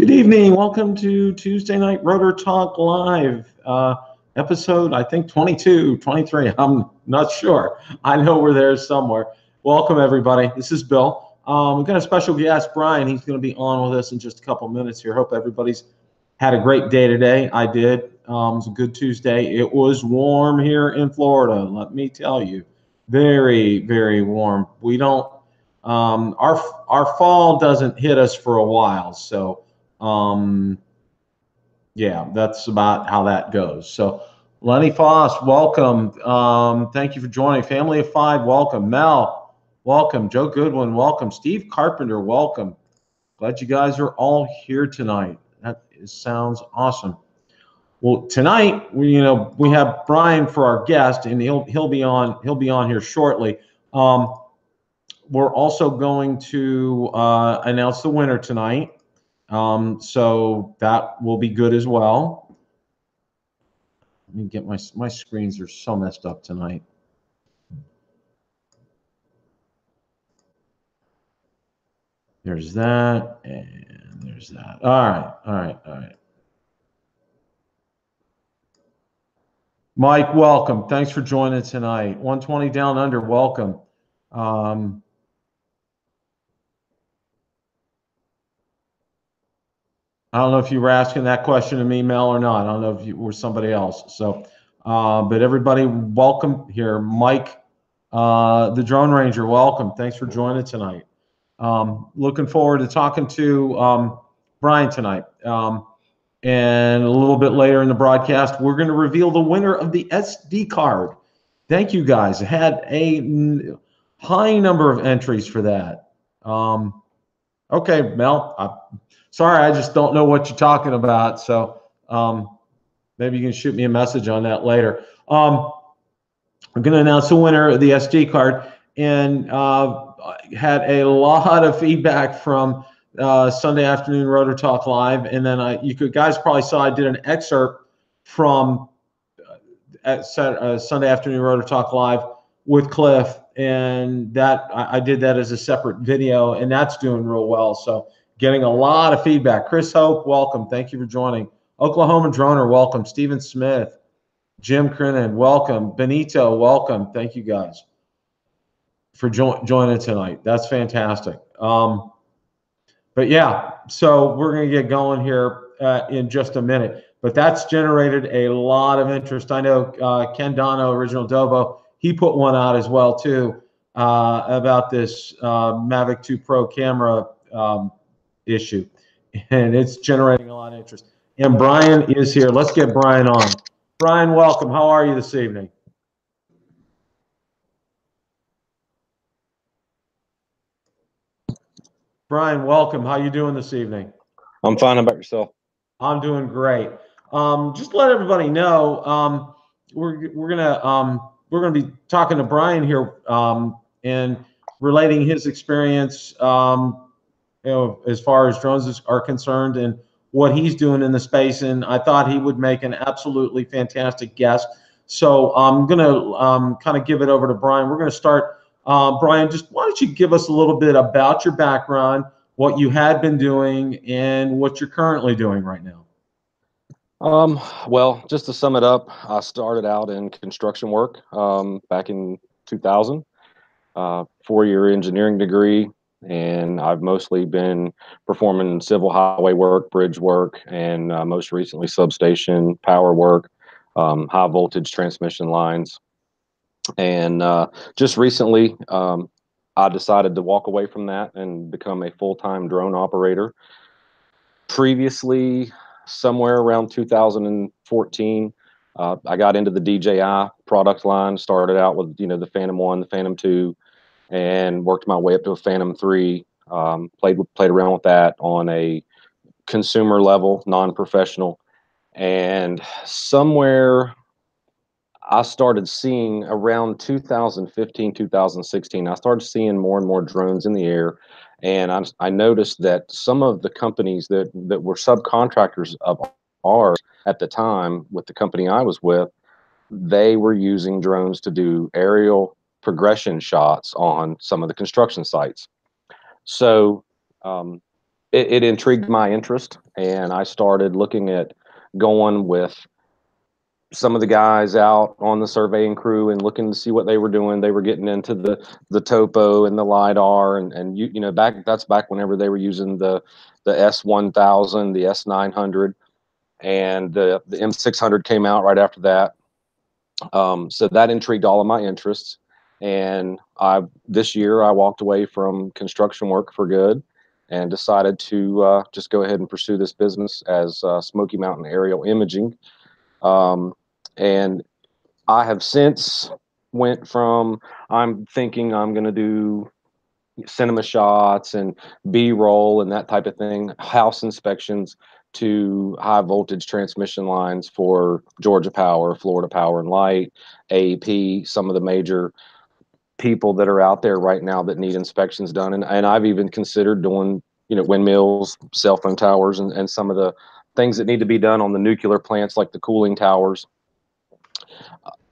Good evening. Welcome to Tuesday Night Rotor Talk Live, episode, I think, 22, 23. I'm not sure. I know we're there somewhere. Welcome, everybody. This is Bill. We've got a special guest, Brian. He's going to be on with us in just a couple minutes here. Hope everybody's had a great day today. I did. It was a good Tuesday. It was warm here in Florida, let me tell you. Very, very warm. We don't, our fall doesn't hit us for a while, so yeah, that's about how that goes. So Lenny Foss, welcome. Thank you for joining. Family of Five, welcome. Mel, welcome. Joe Goodwin, welcome. Steve Carpenter, welcome. Glad you guys are all here tonight. That sounds awesome. Well, tonight we have Brian for our guest, and he'll be on here shortly. We're also going to announce the winner tonight. So that will be good as well. Let me get my screens are so messed up tonight. There's that, and there's that. All right. Mike, welcome. Thanks for joining tonight. 120 Down Under, welcome. I don't know if you were asking that question to me, Mel, or not. I don't know if you were somebody else. So, but everybody, welcome here. Mike, the Drone Ranger, welcome. Thanks for joining tonight. Looking forward to talking to Brian tonight. And a little bit later in the broadcast, we're going to reveal the winner of the SD card. Thank you, guys. I had a high number of entries for that. Okay, Mel. Sorry, I just don't know what you're talking about. So maybe you can shoot me a message on that later. I'm going to announce the winner of the SD card, and had a lot of feedback from Sunday Afternoon Rotor Talk Live. And then you guys probably saw I did an excerpt from Sunday Afternoon Rotor Talk Live with Cliff, and that I did that as a separate video, and that's doing real well. So getting a lot of feedback. Chris Hope, welcome. Thank you for joining. Oklahoma Droner, welcome. Stephen Smith, Jim Crinnan, welcome. Benito, welcome. Thank you guys for joining tonight. That's fantastic. But yeah, so we're going to get going here in just a minute. But that's generated a lot of interest. I know Ken Dono, Original Dobo, he put one out as well too about this Mavic 2 Pro camera issue, and it's generating a lot of interest. And Brian is here. Let's get Brian on. Brian, welcome. How are you this evening? Brian, welcome. How you doing this evening? I'm fine. How about yourself? I'm doing great. Just to let everybody know, we're gonna be talking to Brian here and relating his experience, as far as drones are concerned and what he's doing in the space. And I thought he would make an absolutely fantastic guest. So I'm gonna kind of give it over to Brian. We're gonna start. Brian, just why don't you give us a little bit about your background, what you had been doing, and what you're currently doing right now? Well, just to sum it up, I started out in construction work back in 2000, 4-year engineering degree, and I've mostly been performing civil highway work, bridge work, and most recently substation power work, high voltage transmission lines. And just recently, I decided to walk away from that and become a full-time drone operator. Previously, somewhere around 2014, I got into the DJI product line, started out with, the Phantom 1, the Phantom 2, and worked my way up to a Phantom 3, played around with that on a consumer level, non-professional. And somewhere I started seeing around 2015, 2016, I started seeing more and more drones in the air. And I noticed that some of the companies that were subcontractors of ours at the time with the company I was with, they were using drones to do aerial progression shots on some of the construction sites. So it intrigued my interest, and I started looking at going with some of the guys out on the surveying crew and looking to see what they were doing. They were getting into the topo and the lidar, and you know, that's back whenever they were using the S1000, the S900, and the M600 came out right after that. So that intrigued all of my interests, and this year I walked away from construction work for good and decided to just go ahead and pursue this business as Smoky Mountain Aerial Imaging. And I have since went from, I'm thinking I'm going to do cinema shots and B-roll and that type of thing, house inspections, to high voltage transmission lines for Georgia Power, Florida Power and Light, AP, some of the major people that are out there right now that need inspections done. And I've even considered doing, you know, windmills, cell phone towers, and some of the things that need to be done on the nuclear plants, like the cooling towers.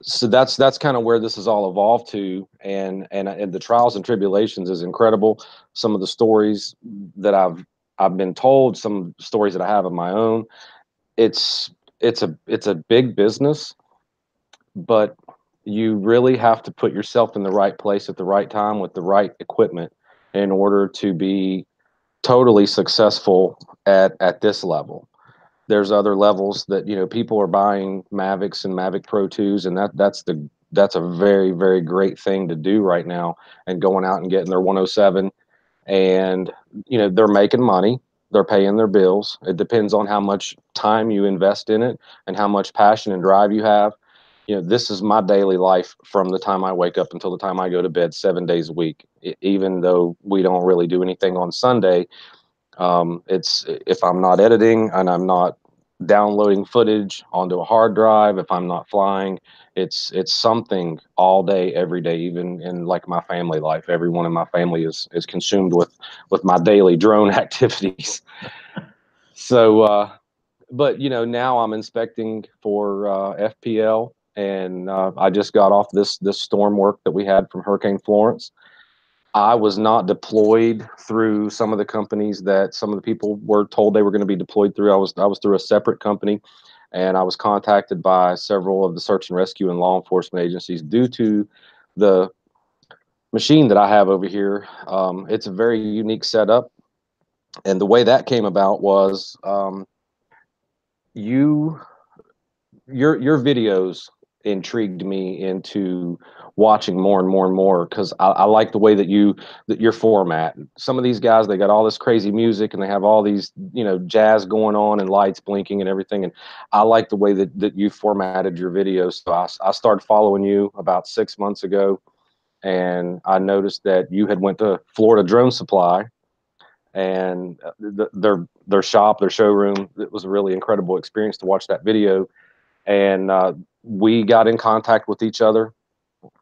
So that's kind of where this has all evolved to, and the trials and tribulations is incredible. Some of the stories that I've been told, some stories that I have of my own. It's a big business, but you really have to put yourself in the right place at the right time with the right equipment in order to be totally successful at this level. There's other levels that, you know, people are buying Mavics and Mavic Pro 2s, and that's a very, very great thing to do right now, and going out and getting their 107, and, you know, they're making money, they're paying their bills. It depends on how much time you invest in it and how much passion and drive you have. You know, this is my daily life from the time I wake up until the time I go to bed, 7 days a week. Even though we don't really do anything on Sunday, it's, if I'm not editing and I'm not downloading footage onto a hard drive, if I'm not flying, it's something all day, every day. Even in like my family life, everyone in my family is consumed with my daily drone activities. So, but you know, now I'm inspecting for FPL, and I just got off this storm work that we had from Hurricane Florence. I was not deployed through some of the companies that some of the people were told they were going to be deployed through. I was through a separate company, and I was contacted by several of the search and rescue and law enforcement agencies due to the machine that I have over here. It's a very unique setup, and the way that came about was your videos intrigued me into watching more and more and more, because I like the way that your format. Some of these guys, they got all this crazy music and they have all these, you know, jazz going on and lights blinking and everything, and I like the way that you formatted your videos. So I started following you about 6 months ago, and I noticed that you had went to Florida Drone Supply, and their shop, their showroom. It was a really incredible experience to watch that video, and we got in contact with each other,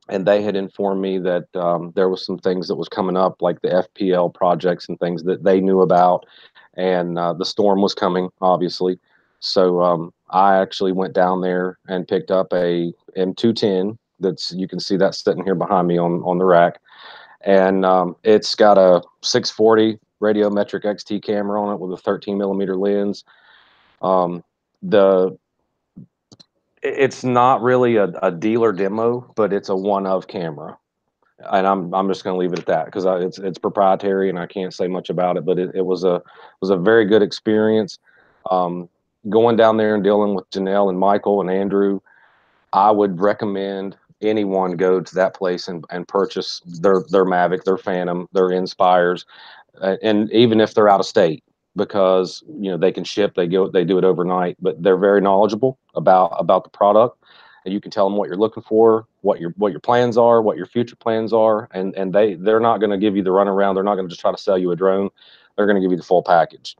and they had informed me that there was some things that was coming up, like the FPL projects and things that they knew about, and the storm was coming, obviously. So I actually went down there and picked up a M210. You can see that sitting here behind me on the rack, and it's got a 640 radiometric XT camera on it with a 13mm lens. The It's not really a dealer demo, but it's a one-of camera, and I'm just going to leave it at that, because it's proprietary and I can't say much about it. But it was a very good experience. Going down there and dealing with Janelle and Michael and Andrew, I would recommend anyone go to that place and purchase their Mavic, their Phantom, their Inspires, and even if they're out of state, because, you know, they can ship, they do it overnight, but they're very knowledgeable about the product, and you can tell them what you're looking for, what your plans are, what your future plans are, and they're not going to give you the runaround. They're not going to just try to sell you a drone. They're going to give you the full package.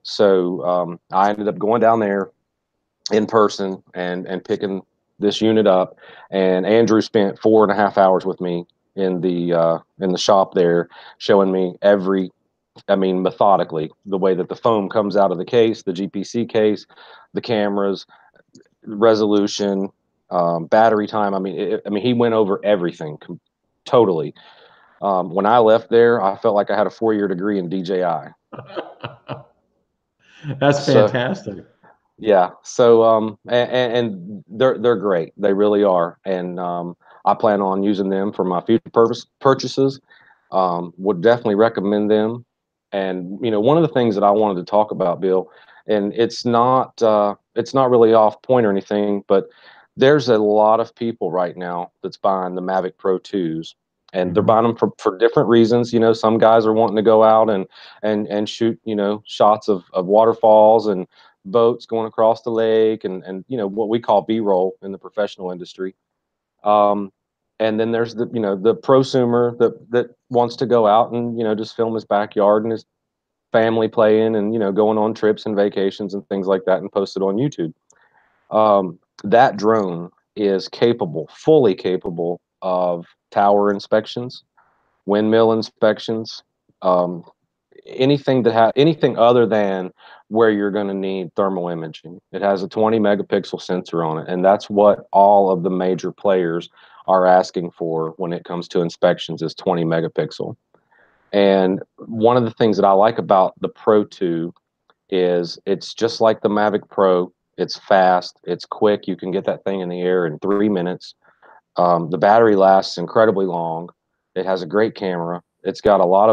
So I ended up going down there in person and picking this unit up, and Andrew spent 4.5 hours with me in the shop there, showing me methodically, the way that the foam comes out of the case, the GPC case, the cameras, resolution, battery time. He went over everything totally. When I left there, I felt like I had a 4-year degree in DJI. That's So fantastic. yeah, so and they're great. They really are, and I plan on using them for my future purchases. Would definitely recommend them. And one of the things that I wanted to talk about, Bill, and it's not really off point or anything, but there's a lot of people right now that's buying the Mavic Pro 2s, and they're buying them for different reasons. Some guys are wanting to go out and shoot shots of waterfalls and boats going across the lake, and what we call B-roll in the professional industry. Um, and then there's the prosumer that wants to go out and just film his backyard and his family playing and going on trips and vacations and things like that and post it on YouTube. That drone is fully capable of tower inspections, windmill inspections, um, anything other than where you're going to need thermal imaging. It has a 20 megapixel sensor on it, and that's what all of the major players are asking for when it comes to inspections is 20 megapixel. And one of the things that I like about the Pro 2 is it's just like the Mavic Pro. It's fast, it's quick. You can get that thing in the air in 3 minutes. The battery lasts incredibly long. It has a great camera. It's got a lot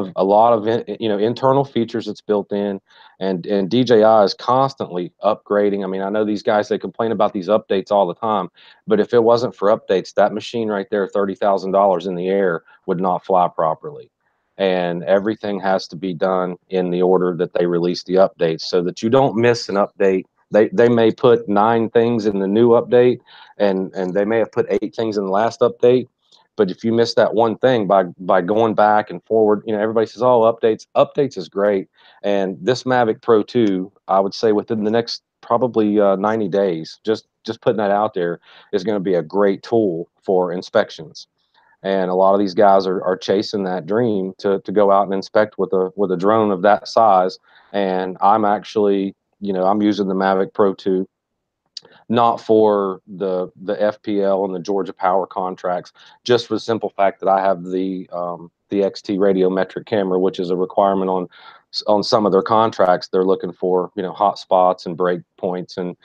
of internal features that's built in, and DJI is constantly upgrading. I mean, I know these guys, they complain about these updates all the time, but if it wasn't for updates, that machine right there, $30,000 in the air, would not fly properly. And everything has to be done in the order that they release the updates, so that you don't miss an update. They may put 9 things in the new update, and they may have put 8 things in the last update, but if you miss that one thing by going back and forward, everybody says, oh, updates is great. And this Mavic Pro 2, I would say within the next probably 90 days, just putting that out there, is going to be a great tool for inspections. And a lot of these guys are chasing that dream to go out and inspect with a drone of that size. And I'm actually, I'm using the Mavic Pro 2 not for the FPL and the Georgia Power contracts, just for the simple fact that I have the XT radiometric camera, which is a requirement on some of their contracts. They're looking for hot spots and break points and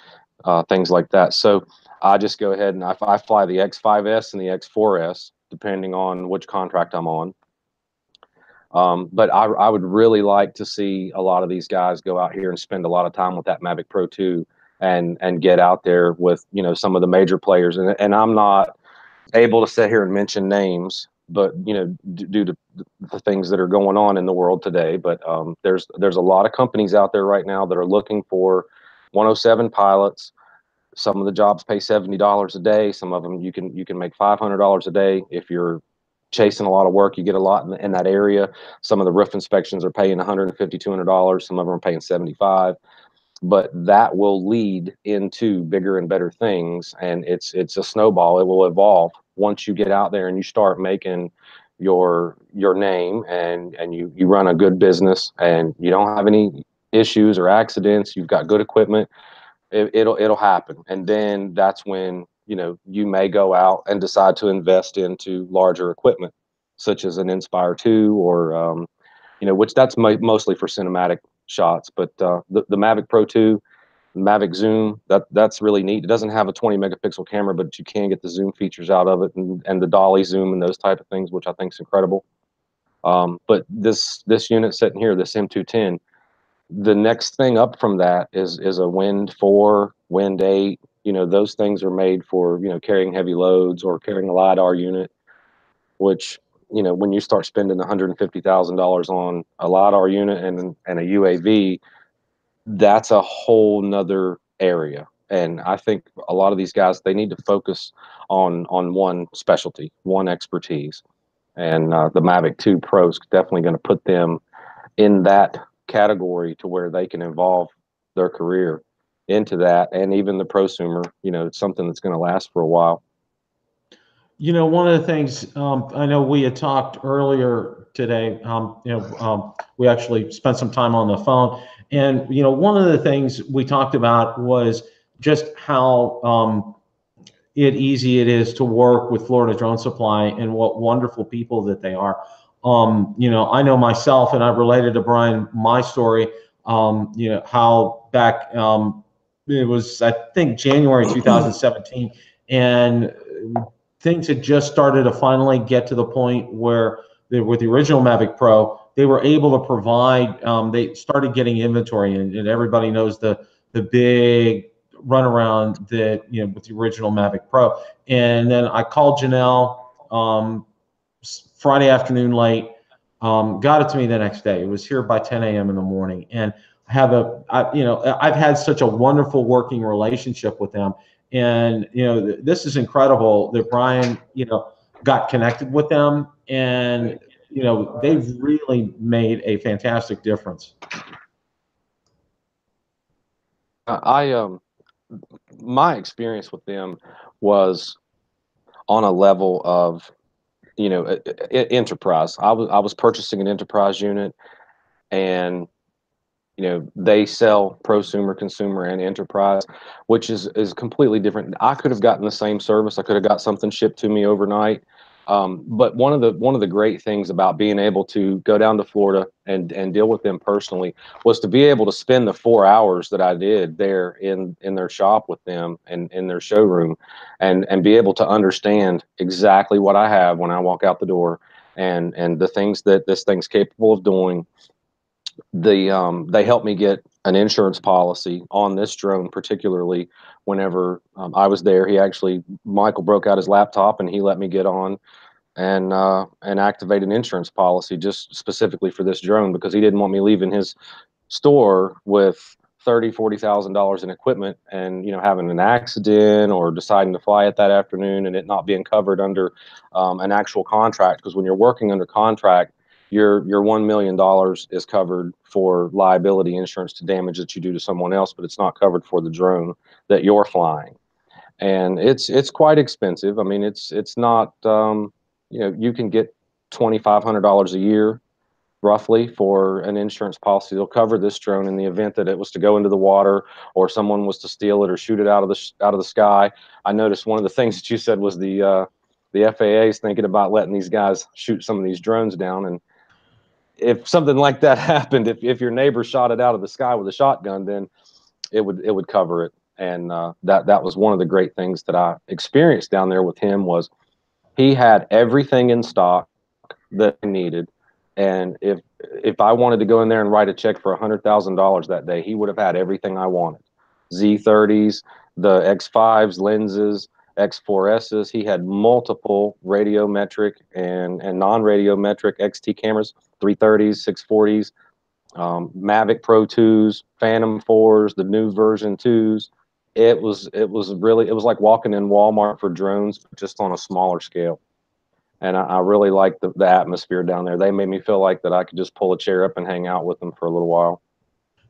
things like that. So I just go ahead and I fly the X5S and the X4S depending on which contract I'm on. But I would really like to see a lot of these guys go out here and spend a lot of time with that Mavic Pro 2 and get out there with some of the major players. And I'm not able to sit here and mention names, but due to the things that are going on in the world today. But there's a lot of companies out there right now that are looking for 107 pilots. Some of the jobs pay $70 a day. Some of them you can make $500 a day. If you're chasing a lot of work, you get a lot in that area. Some of the roof inspections are paying $150, $200. Some of them are paying $75. But that will lead into bigger and better things, and it's a snowball. It will evolve once you get out there and you start making your name, and you run a good business, and you don't have any issues or accidents. You've got good equipment. It'll happen, and then that's when you may go out and decide to invest into larger equipment, such as an Inspire 2 or which that's mostly for cinematic shots. But the Mavic Pro 2, Mavic Zoom, that's really neat. It doesn't have a 20 megapixel camera, but you can get the zoom features out of it, and the dolly zoom and those type of things, which I think is incredible. But this unit sitting here, this M210, the next thing up from that is a Wind 4, Wind 8. Those things are made for carrying heavy loads or carrying a LiDAR unit, which when you start spending $150,000 on a LiDAR unit and a UAV, that's a whole nother area. And I think a lot of these guys, they need to focus on one specialty, one expertise. And the Mavic 2 Pro is definitely going to put them in that category to where they can evolve their career into that. And even the prosumer, it's something that's going to last for a while. One of the things I know we had talked earlier today, we actually spent some time on the phone, and one of the things we talked about was just how easy it is to work with Florida Drone Supply and what wonderful people that they are. I know myself, and I've related to Brian my story. you know, how back, it was, I think, January 2017, and things had just started to finally get to the point where with the original Mavic Pro, they were able to provide, they started getting inventory, and everybody knows the big runaround that, you know, with the original Mavic Pro. And then I called Janelle Friday afternoon late, got it to me the next day. It was here by 10 a.m. in the morning, and you know, I've had such a wonderful working relationship with them, and you know, this is incredible that Brian, you know, got connected with them, and you know, they've really made a fantastic difference. My experience with them was on a level of, you know, enterprise. I was purchasing an enterprise unit, and you know, they sell prosumer, consumer, and enterprise, which is completely different. I could have gotten the same service. I could have got something shipped to me overnight. But one of the great things about being able to go down to Florida and deal with them personally was to be able to spend the 4 hours that I did there in their shop with them and in their showroom, and be able to understand exactly what I have when I walk out the door, and the things that this thing's capable of doing. They helped me get an insurance policy on this drone, particularly whenever I was there. Michael broke out his laptop and he let me get on and activate an insurance policy just specifically for this drone, because he didn't want me leaving his store with $30,000-$40,000 in equipment and, you know, having an accident or deciding to fly it that afternoon and it not being covered under an actual contract. Because when you're working under contract, your $1 million is covered for liability insurance to damage that you do to someone else, but it's not covered for the drone that you're flying. And it's quite expensive. I mean, it's not, you know, you can get $2,500 a year roughly for an insurance policy. They'll cover this drone in the event that it was to go into the water or someone was to steal it or shoot it out of the sky. I noticed one of the things that you said was the FAA is thinking about letting these guys shoot some of these drones down. And if something like that happened, if your neighbor shot it out of the sky with a shotgun, then it would cover it. And that was one of the great things that I experienced down there with him, was he had everything in stock that I needed. And if I wanted to go in there and write a check for $100,000 that day, he would have had everything I wanted. Z30s, the X5s, lenses, X4Ss. He had multiple radiometric and non-radiometric XT cameras, 330s, 640s, Mavic Pro 2s, Phantom 4s, the new version 2s. It was like walking in Walmart for drones, just on a smaller scale. And I really liked the atmosphere down there. They made me feel like that I could just pull a chair up and hang out with them for a little while.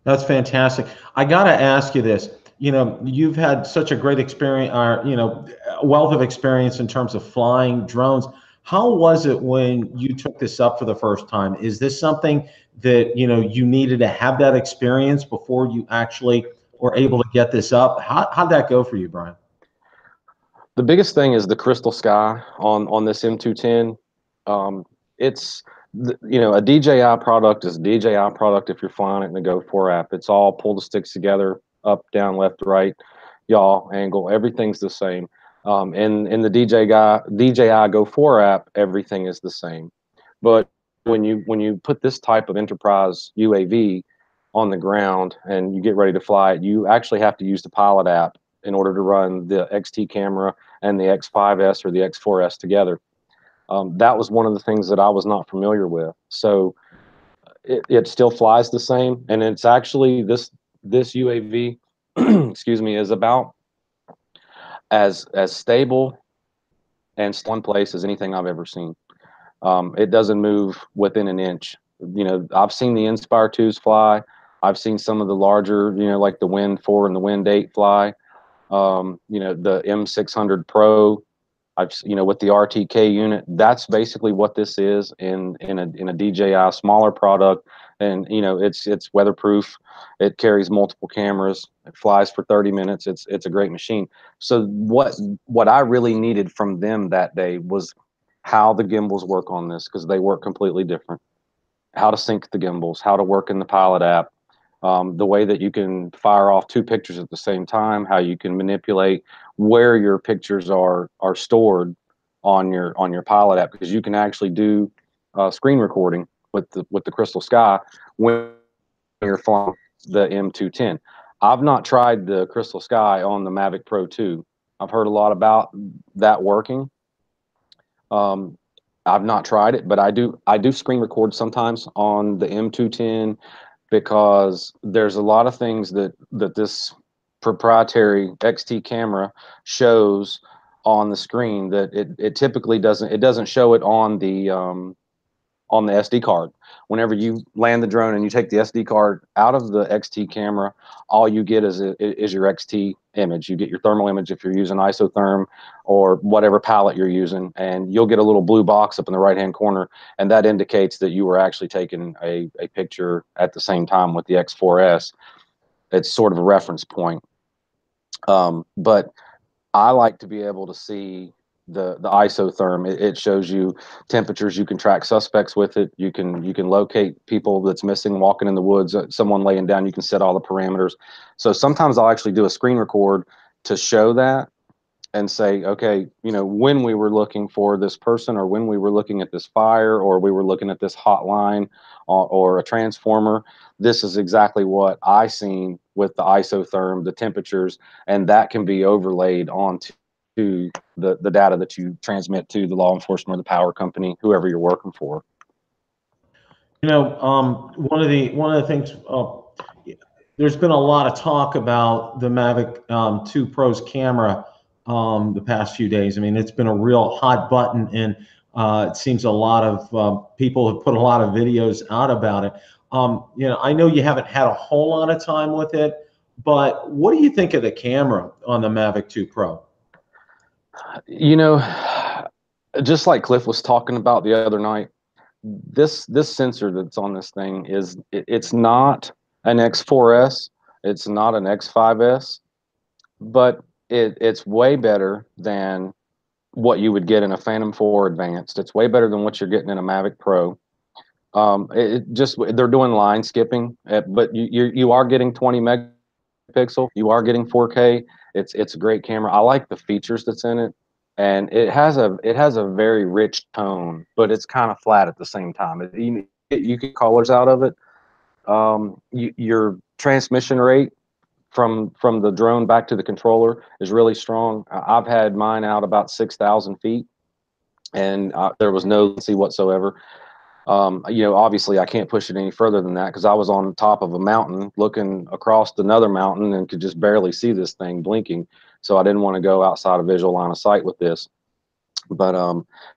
That's fantastic. I got to ask you this. You know, you've had such a great experience, you know, wealth of experience in terms of flying drones. How was it when you took this up for the first time? Is this something that, you know, you needed to have that experience before you actually were able to get this up? How'd that go for you, Brian? The biggest thing is the crystal sky on this M210. It's, you know, a DJI product is a DJI product if you're flying it in the Go 4 app. It's all pull the sticks together, up, down, left, right, yaw, angle. Everything's the same. In the DJI Go 4 app, everything is the same. But when you put this type of enterprise UAV on the ground and you get ready to fly it, you actually have to use the pilot app in order to run the XT camera and the X5S or the X4S together. That was one of the things that I was not familiar with. So it still flies the same, and it's actually this UAV, excuse me, is about as stable and still in place as anything I've ever seen. It doesn't move within an inch. You know, I've seen the Inspire 2s fly. I've seen some of the larger, you know, like the Wind 4 and the Wind 8 fly. You know, the M600 Pro, you know, with the RTK unit. That's basically what this is in a DJI smaller product. And you know, it's weatherproof. It carries multiple cameras. It flies for 30 minutes. It's a great machine. So what I really needed from them that day was how the gimbals work on this, because they work completely different. How to sync the gimbals, how to work in the pilot app, the way that you can fire off 2 pictures at the same time, how you can manipulate where your pictures are stored on your pilot app, because you can actually do screen recording with the Crystal Sky when you're flying the M210. I've not tried the Crystal Sky on the Mavic Pro 2. I've heard a lot about that working. I've not tried it, but I do screen record sometimes on the M210, because there's a lot of things that this proprietary XT camera shows on the screen that it typically doesn't show it on the SD card. Whenever you land the drone and you take the SD card out of the XT camera, all you get is your XT image. You get your thermal image if you're using isotherm or whatever palette you're using, and you'll get a little blue box up in the right-hand corner, and that indicates that you were actually taking a picture at the same time with the X4S. It's sort of a reference point. But I like to be able to see the isotherm. It shows you temperatures. You can track suspects with it. You can locate people that's missing walking in the woods, someone laying down. You can set all the parameters. So sometimes I'll actually do a screen record to show that and say, okay, when we were looking for this person, or when we were looking at this fire, or we were looking at this hotline or a transformer, this is exactly what I seen with the isotherm, the temperatures, and that can be overlaid onto the data that you transmit to the law enforcement or the power company, whoever you're working for. One of the things, there's been a lot of talk about the Mavic 2 Pro's camera the past few days. I mean, it's been a real hot button, and it seems a lot of people have put a lot of videos out about it. I know you haven't had a whole lot of time with it, but what do you think of the camera on the Mavic 2 Pro? Just like Cliff was talking about the other night, this sensor that's on this thing it's not an X4S, it's not an X5S, but it's way better than what you would get in a Phantom 4 Advanced. It's way better than what you're getting in a Mavic Pro. They're doing line skipping, but you are getting 20 megapixel. You are getting 4K. It's a great camera. I like the features that's in it, and it has a very rich tone, but it's kind of flat at the same time. You get colors out of it. Your transmission rate from the drone back to the controller is really strong. I've had mine out about 6,000 feet, and there was no latency whatsoever. Obviously I can't push it any further than that, because I was on top of a mountain looking across another mountain and could just barely see this thing blinking. So I didn't want to go outside of visual line of sight with this. But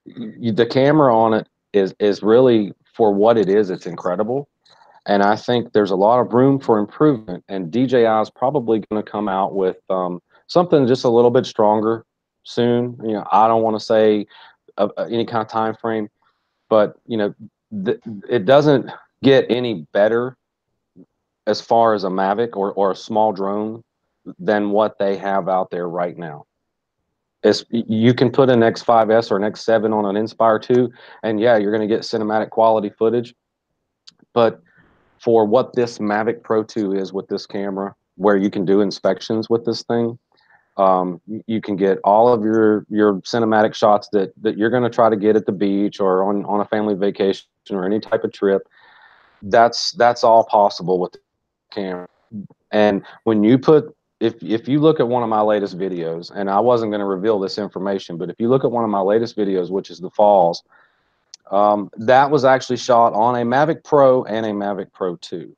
the camera on it is really, for what it is, it's incredible. And I think there's a lot of room for improvement, and DJI is probably going to come out with something just a little bit stronger soon. I don't want to say any kind of time frame, but it doesn't get any better as far as a Mavic or a small drone than what they have out there right now. You can put an X5S or an X7 on an Inspire 2, and yeah, you're going to get cinematic quality footage. But for what this Mavic Pro 2 is with this camera, where you can do inspections with this thing, you can get all of your cinematic shots that you're going to try to get at the beach or on a family vacation or any type of trip. That's all possible with the camera. And when you put, if you look at one of my latest videos, and I wasn't going to reveal this information, but if you look at one of my latest videos, which is the falls, that was actually shot on a Mavic Pro and a Mavic Pro 2.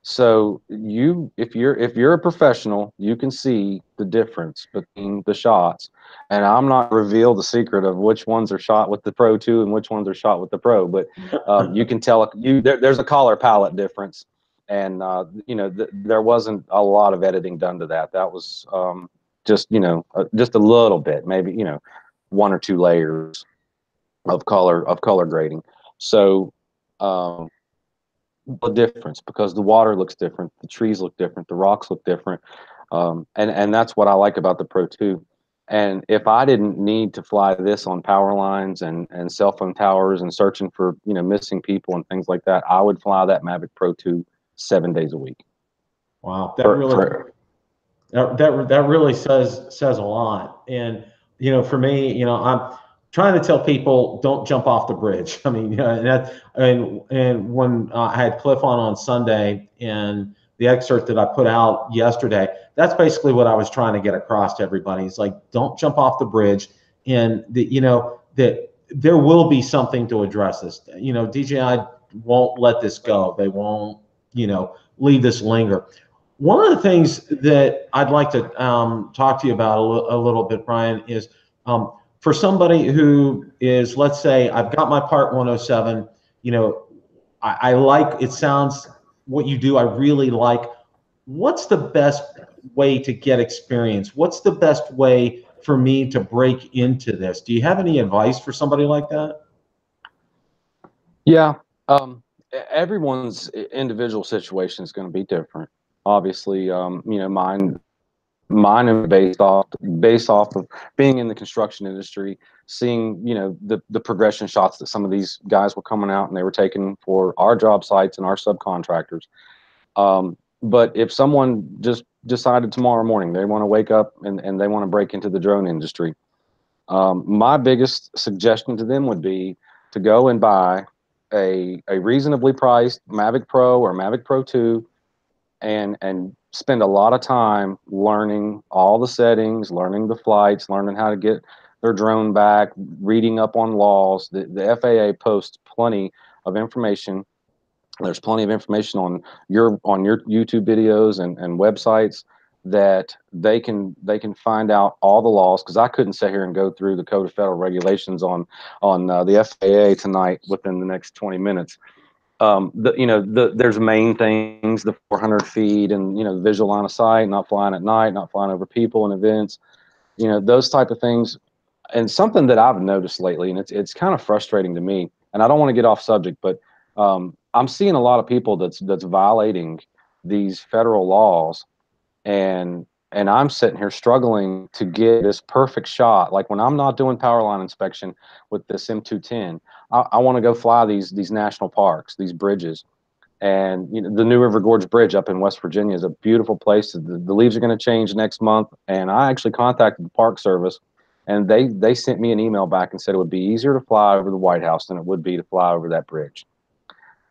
So if you're a professional, you can see the difference between the shots. And I'm not reveal the secret of which ones are shot with the Pro 2 and which ones are shot with the Pro, but you can tell there's a color palette difference. And there wasn't a lot of editing done to that. That was just a little bit, maybe 1 or 2 layers of color grading. So the difference, because the water looks different, the trees look different, the rocks look different, and that's what I like about the Pro 2. And if I didn't need to fly this on power lines and cell phone towers and searching for missing people and things like that, I would fly that Mavic Pro 2 7 days a week. Wow, that really says a lot. And for me, I'm trying to tell people, don't jump off the bridge. I mean, and when I had Cliff on Sunday, and the excerpt that I put out yesterday, that's basically what I was trying to get across to everybody. It's like, don't jump off the bridge, and that there will be something to address this. DJI won't let this go. They won't, leave this linger. One of the things that I'd like to talk to you about a little bit, Brian, is for somebody who is, let's say, I've got my Part 107, I like, it sounds, what you do, I really like. What's the best way to get experience? What's the best way for me to break into this? Do you have any advice for somebody like that? Yeah. Everyone's individual situation is going to be different. Obviously, mine is based off of being in the construction industry, seeing the progression shots that some of these guys were coming out and they were taking for our job sites and our subcontractors. But if someone just decided tomorrow morning they want to wake up and they want to break into the drone industry, my biggest suggestion to them would be to go and buy a reasonably priced Mavic Pro or Mavic Pro 2 and spend a lot of time learning all the settings, learning the flights, learning how to get their drone back, reading up on laws. The FAA posts plenty of information. There's plenty of information on your YouTube videos and websites that they can find out all the laws, because I couldn't sit here and go through the Code of Federal Regulations on the FAA tonight within the next 20 minutes. There's main things, the 400 feet and, the visual line of sight, not flying at night, not flying over people and events, those type of things. And something that I've noticed lately, and it's kind of frustrating to me, and I don't want to get off subject, but I'm seeing a lot of people that's violating these federal laws, and I'm sitting here struggling to get this perfect shot. Like when I'm not doing power line inspection with this M210, I want to go fly these national parks, these bridges. And the New River Gorge Bridge up in West Virginia is a beautiful place. The leaves are going to change next month, and I actually contacted the Park Service, and they sent me an email back and said it would be easier to fly over the White House than it would be to fly over that bridge.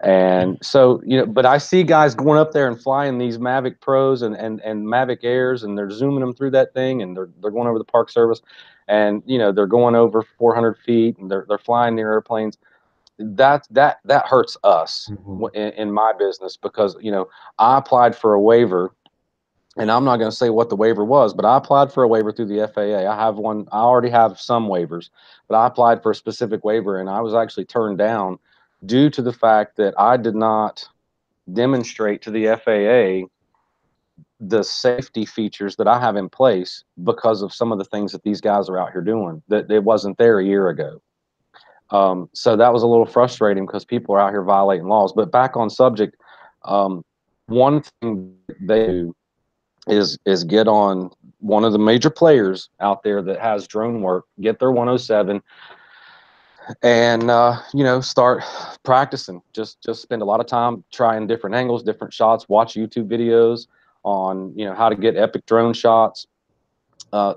And so, but I see guys going up there and flying these Mavic Pros and Mavic Airs, and they're zooming them through that thing, and they're going over the Park Service, and they're going over 400 feet, and they're flying near airplanes. That hurts us in my business, because I applied for a waiver, and I'm not going to say what the waiver was, but I applied for a waiver through the FAA. I have one. I already have some waivers, but I applied for a specific waiver, and I was actually turned down due to the fact that I did not demonstrate to the FAA the safety features that I have in place because of some of the things that these guys are out here doing that it wasn't there a year ago. So that was a little frustrating because people are out here violating laws. But back on subject, one thing they do is get on one of the major players out there that has drone work, get their 107, and start practicing. Just spend a lot of time trying different angles, different shots, watch YouTube videos on how to get epic drone shots.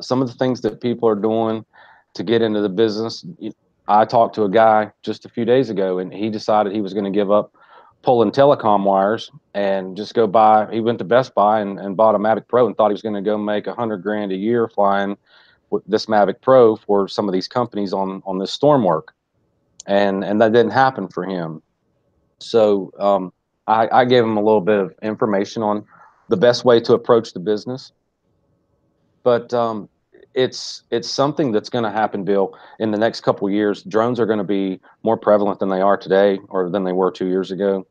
Some of the things that people are doing to get into the business. I talked to a guy just a few days ago, and he decided he was going to give up pulling telecom wires and just go buy. He went to Best Buy and bought a Mavic Pro and thought he was going to go make $100 grand a year flying with this Mavic Pro for some of these companies on this storm work. And that didn't happen for him. So I gave him a little bit of information on the best way to approach the business. But it's something that's going to happen, Bill, in the next couple of years. Drones are going to be more prevalent than they are today, or than they were 2 years ago.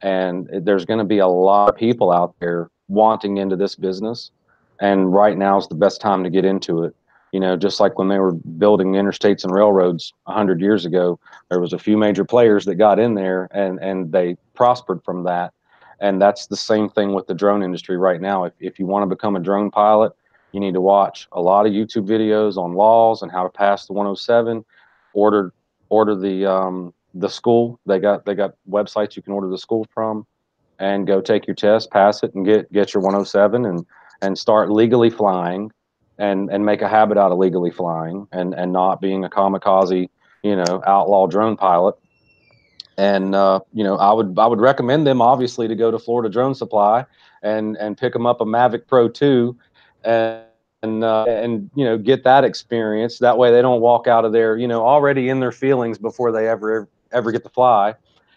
And there's going to be a lot of people out there wanting into this business. And right now is the best time to get into it. Just like when they were building interstates and railroads 100 years ago, there was a few major players that got in there and they prospered from that. And that's the same thing with the drone industry right now. If you want to become a drone pilot, you need to watch a lot of YouTube videos on laws and how to pass the 107. Order the school. They got websites you can order the school from, and go take your test, pass it, and get your 107 and start legally flying, and make a habit out of legally flying, and not being a kamikaze, outlaw drone pilot. And I would recommend them, obviously, to go to Florida Drone Supply and pick them up a Mavic Pro 2 and get that experience. That way they don't walk out of there already in their feelings before they ever get to fly,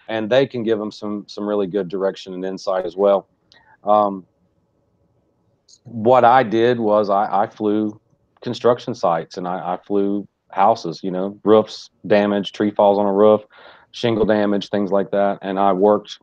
and they can give them some really good direction and insight as well. What I did was I flew construction sites, and I flew houses, roofs damaged, tree falls on a roof, shingle damage, things like that. And I worked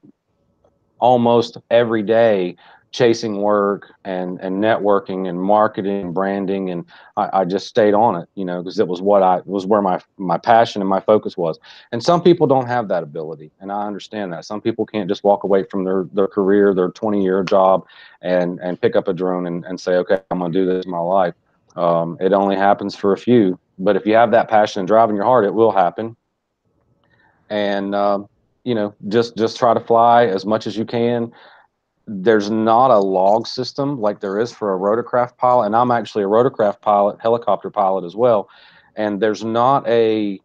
almost every day chasing work and networking and marketing and branding. And I just stayed on it, because it was where my passion and my focus was. And some people don't have that ability, and I understand that. Some people can't just walk away from their career, their 20-year job, and pick up a drone and say, okay, I'm going to do this in my life. It only happens for a few, but if you have that passion and drive in your heart, it will happen. And just try to fly as much as you can. There's not a log system like there is for a rotorcraft pilot, and I'm actually a rotorcraft pilot, helicopter pilot as well. And there's not a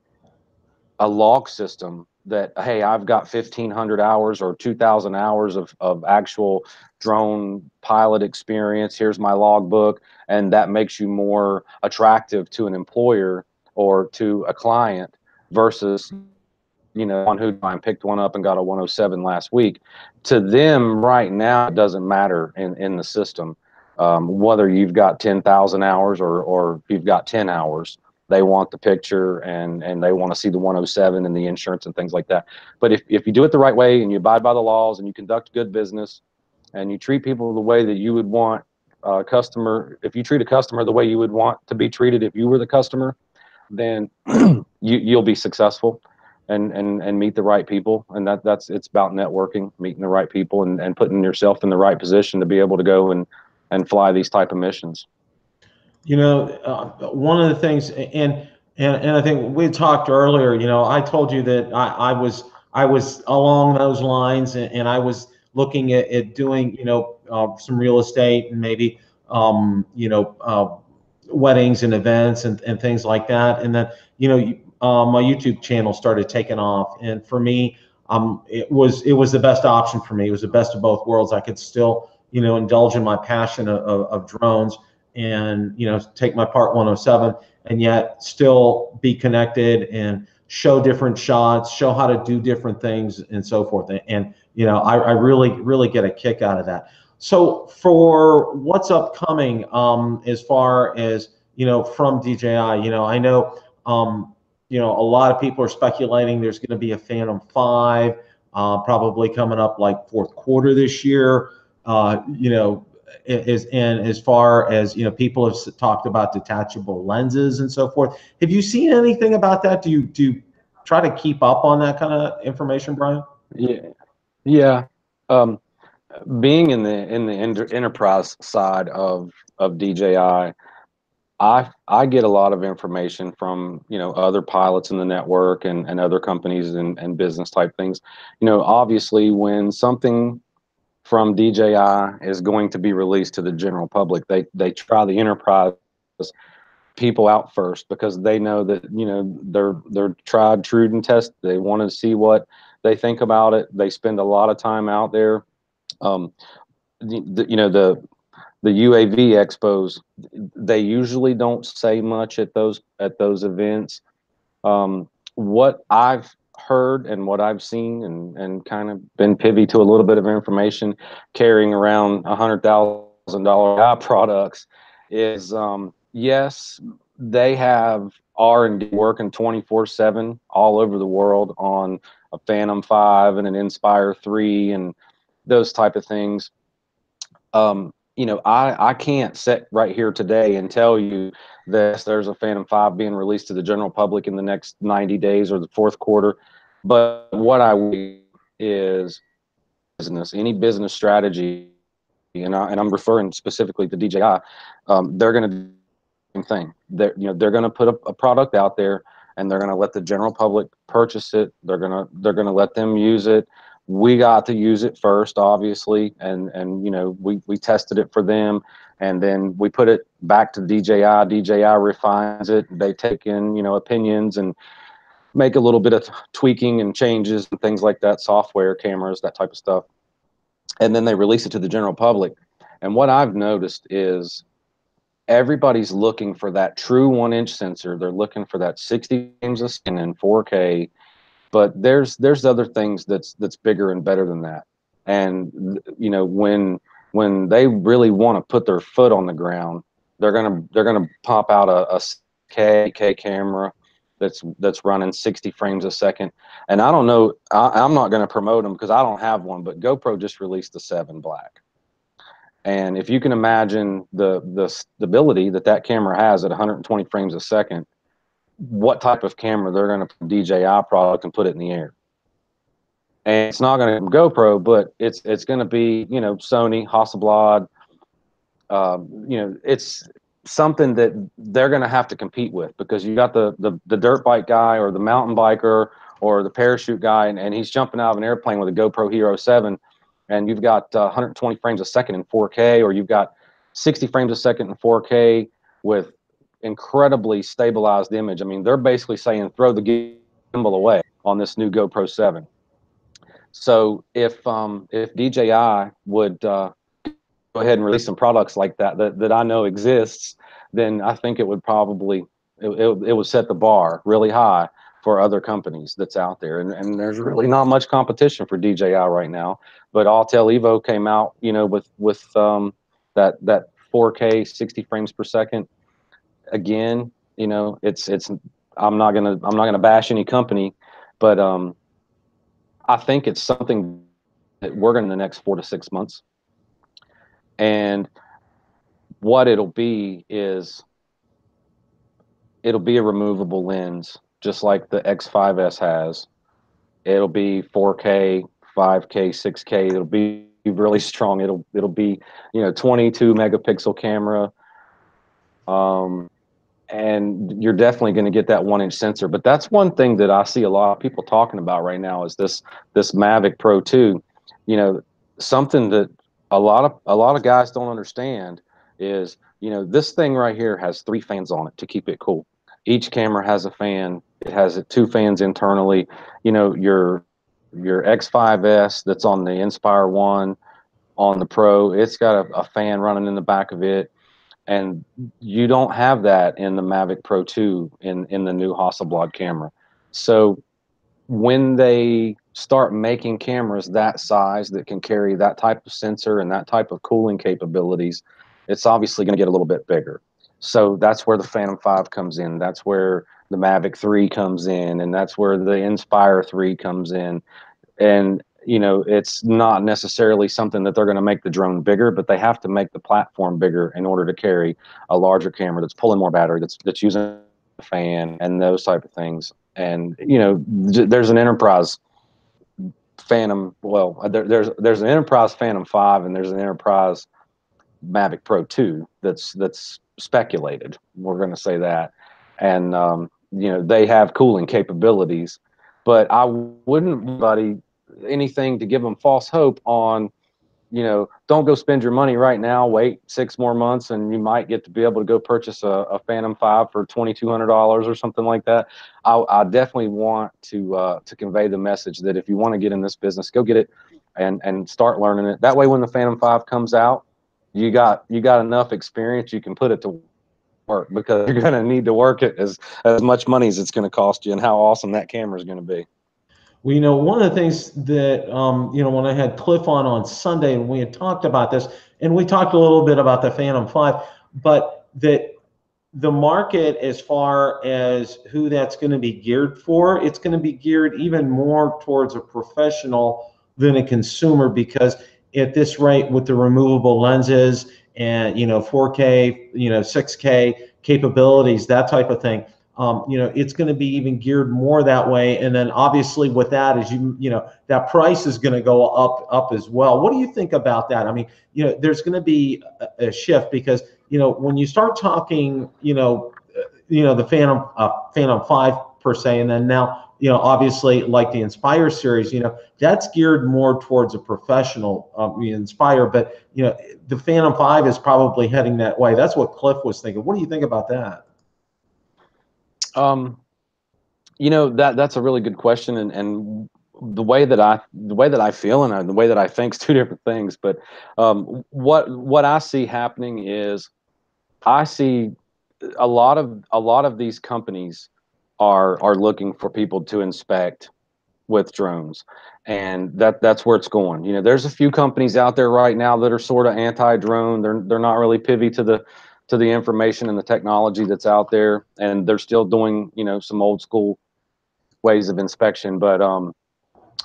log system that, hey, I've got 1,500 hours or 2,000 hours of actual drone pilot experience. Here's my log book, and that makes you more attractive to an employer or to a client versus one who I picked one up and got a 107 last week. To them right now, it doesn't matter in the system, whether you've got 10,000 hours or you've got 10 hours. They want the picture, and they want to see the 107 and the insurance and things like that. But if you do it the right way, and you abide by the laws, and you conduct good business, and you treat people the way that you would want a customer, if you treat a customer the way you would want to be treated if you were the customer, then you'll be successful. And meet the right people, and it's about networking, meeting the right people, and putting yourself in the right position to be able to go and fly these type of missions. One of the things, and I think we talked earlier, I told you that I was along those lines, and I was looking at doing some real estate, and maybe weddings and events and things like that. And then my YouTube channel started taking off, and for me, it was the best option for me. It was the best of both worlds. I could still indulge in my passion of drones, and take my Part 107, and yet still be connected and show different shots, show how to do different things, and so forth. And I really get a kick out of that. So for what's upcoming, as far as from DJI, I know a lot of people are speculating there's going to be a Phantom 5, probably coming up like fourth quarter this year. As far as people have talked about detachable lenses and so forth. Have you seen anything about that? Do you try to keep up on that kind of information, Brian? Yeah. Being in the enterprise side of DJI, I get a lot of information from other pilots in the network and other companies and business type things. Obviously, when something from DJI is going to be released to the general public, they try the enterprise people out first, because they know that they're tried, true, and tested. They want to see what they think about it. They spend a lot of time out there. The UAV expos, they usually don't say much at those events. What I've heard and what I've seen and kind of been privy to a little bit of information, carrying around $100,000 products, is yes, they have R&D working 24/7 all over the world on a Phantom 5 and an Inspire 3 and those type of things. I can't sit right here today and tell you that there's a Phantom 5 being released to the general public in the next 90 days or the fourth quarter. But what I will is any business strategy, and I'm referring specifically to DJI, they're going to do the same thing. They're going to put a product out there, and they're going to let the general public purchase it. They're going to let them use it. we got to use it first, obviously, and you know, we tested it for them, and then we put it back to DJI. DJI refines it. They take in, you know, opinions and make a little bit of tweaking and changes and things like that, software, cameras, that type of stuff, and then they release it to the general public. And what I've noticed is everybody's looking for that true 1-inch sensor. They're looking for that 60 frames a second in 4K. But there's other things that's bigger and better than that. And you know, when they really want to put their foot on the ground, they're gonna pop out a K camera that's running 60 frames a second. And I don't know, I'm not going to promote them because I don't have one, but GoPro just released the 7 Black. And if you can imagine the stability that camera has at 120 frames a second, what type of camera they're going to put DJI product and put it in the air. And it's not going to be GoPro, but it's going to be, you know, Sony, Hasselblad. You know, it's something that they're going to have to compete with, because you got the dirt bike guy or the mountain biker or the parachute guy, and he's jumping out of an airplane with a GoPro Hero 7, and you've got 120 frames a second in 4K, or you've got 60 frames a second in 4K with incredibly stabilized image. I mean, they're basically saying throw the gimbal away on this new GoPro 7. So if DJI would go ahead and release some products like that I know exists, then I think it would probably it would set the bar really high for other companies that's out there. And there's really not much competition for DJI right now. But Autel Evo came out, you know, with that 4K 60 frames per second. Again, you know, it's I'm not gonna bash any company, but I think it's something that we're going to in the next 4 to 6 months. And what it'll be is it'll be a removable lens, just like the X5S has. It'll be 4K, 5K, 6K. It'll be really strong. It'll be, you know, 22 megapixel camera. And you're definitely going to get that 1-inch sensor. But that's one thing that I see a lot of people talking about right now is this Mavic Pro 2. You know, something that a lot of guys don't understand is, you know, this thing right here has 3 fans on it to keep it cool. Each camera has a fan. It has 2 fans internally. You know, your X5S that's on the Inspire 1 on the Pro, it's got a fan running in the back of it. And you don't have that in the Mavic Pro 2 in the new Hasselblad camera. So when they start making cameras that size that can carry that type of sensor and that type of cooling capabilities, it's obviously going to get a little bit bigger. So that's where the Phantom 5 comes in. That's where the Mavic 3 comes in, and that's where the Inspire 3 comes in. And you know, it's not necessarily something that they're going to make the drone bigger, but they have to make the platform bigger in order to carry a larger camera that's pulling more battery, that's using a fan and those type of things. And you know, there's an Enterprise Phantom. Well, there's an Enterprise Phantom 5 and there's an Enterprise Mavic Pro 2 that's speculated. We're going to say that, and you know, they have cooling capabilities, but I wouldn't anything to give them false hope on, you know, don't go spend your money right now, wait 6 more months and you might get to be able to go purchase a Phantom 5 for $2,200 or something like that. I definitely want to convey the message that if you want to get in this business, go get it and start learning it. That way when the Phantom 5 comes out, you got enough experience, you can put it to work, because you're going to need to work it as much money as it's going to cost you, and how awesome that camera is going to be. Well, you know, one of the things that, you know, when I had Cliff on Sunday and we had talked about this, and we talked a little bit about the Phantom 5, but that the market, as far as who that's going to be geared for, it's going to be geared even more towards a professional than a consumer, because at this rate with the removable lenses and, you know, 4K, you know, 6K capabilities, that type of thing, you know, it's going to be even geared more that way. And then obviously with that, as you know, that price is going to go up as well. What do you think about that? I mean, you know, there's going to be a shift, because, you know, when you start talking, you know, the Phantom 5 per se, and then now obviously like the Inspire series, that's geared more towards a professional Inspire, but the Phantom 5 is probably heading that way. That's what Cliff was thinking. What do you think about that? That's a really good question, and the way that I feel and the way that I think is two different things. But what I see happening is I see a lot of these companies are looking for people to inspect with drones, and that's where it's going. There's a few companies out there right now that are sort of anti-drone. They're not really privy to the information and the technology that's out there, and they're still doing some old school ways of inspection. But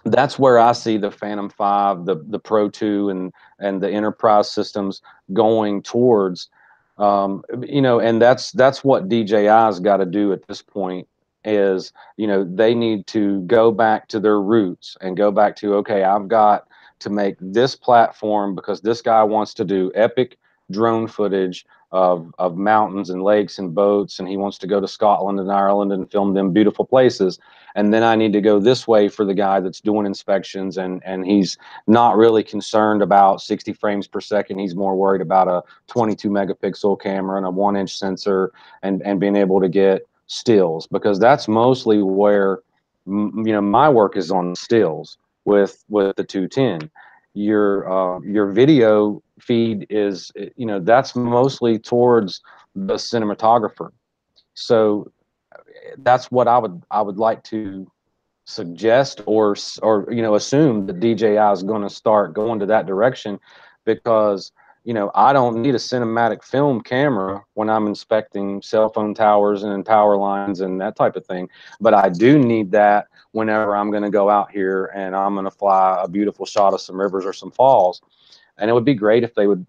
that's where I see the Phantom 5, the Pro 2, and the enterprise systems going towards. And that's what DJI's got to do at this point is, they need to go back to their roots and go back to, okay, I've got to make this platform because this guy wants to do epic drone footage of mountains and lakes and boats, and he wants to go to Scotland and Ireland and film them beautiful places. And then I need to go this way for the guy that's doing inspections, and he's not really concerned about 60 frames per second. He's more worried about a 22 megapixel camera and a 1-inch sensor and being able to get stills, because that's mostly where my work is, on stills with the 210. Your video feed is, that's mostly towards the cinematographer. So that's what I would like to suggest or assume that DJI is going to start going to that direction, because I don't need a cinematic film camera when I'm inspecting cell phone towers and power lines and that type of thing, but I do need that whenever I'm going to go out here and I'm going to fly a beautiful shot of some rivers or some falls. And it would be great if they would,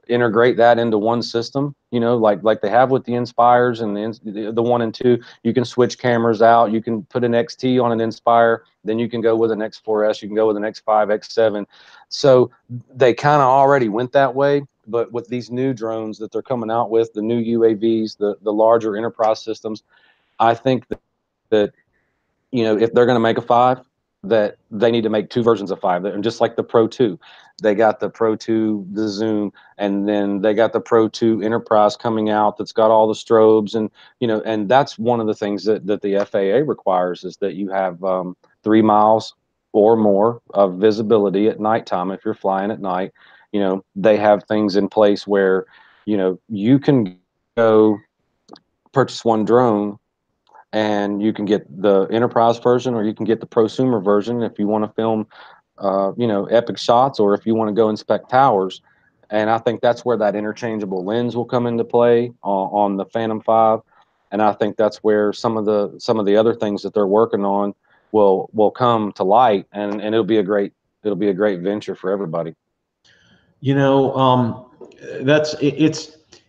integrate that into one system, like they have with the Inspires and the 1 and 2. You can switch cameras out. You can put an XT on an Inspire, then you can go with an X4S. You can go with an X5, X7. So they kind of already went that way. But with these new drones that they're coming out with, the new UAVs, the larger enterprise systems, I think that if they're going to make a 5, that they need to make 2 versions of 5. And just like the Pro 2, they got the Pro 2, the zoom, and then they got the Pro 2 Enterprise coming out that's got all the strobes. And and that's one of the things that the FAA requires, is that you have 3 miles or more of visibility at nighttime if you're flying at night. They have things in place where you can go purchase one drone and you can get the enterprise version, or you can get the prosumer version if you want to film epic shots, or if you want to go inspect towers. And I think that's where that interchangeable lens will come into play on the Phantom 5. And I think that's where some of the other things that they're working on will come to light, and it'll be a great venture for everybody.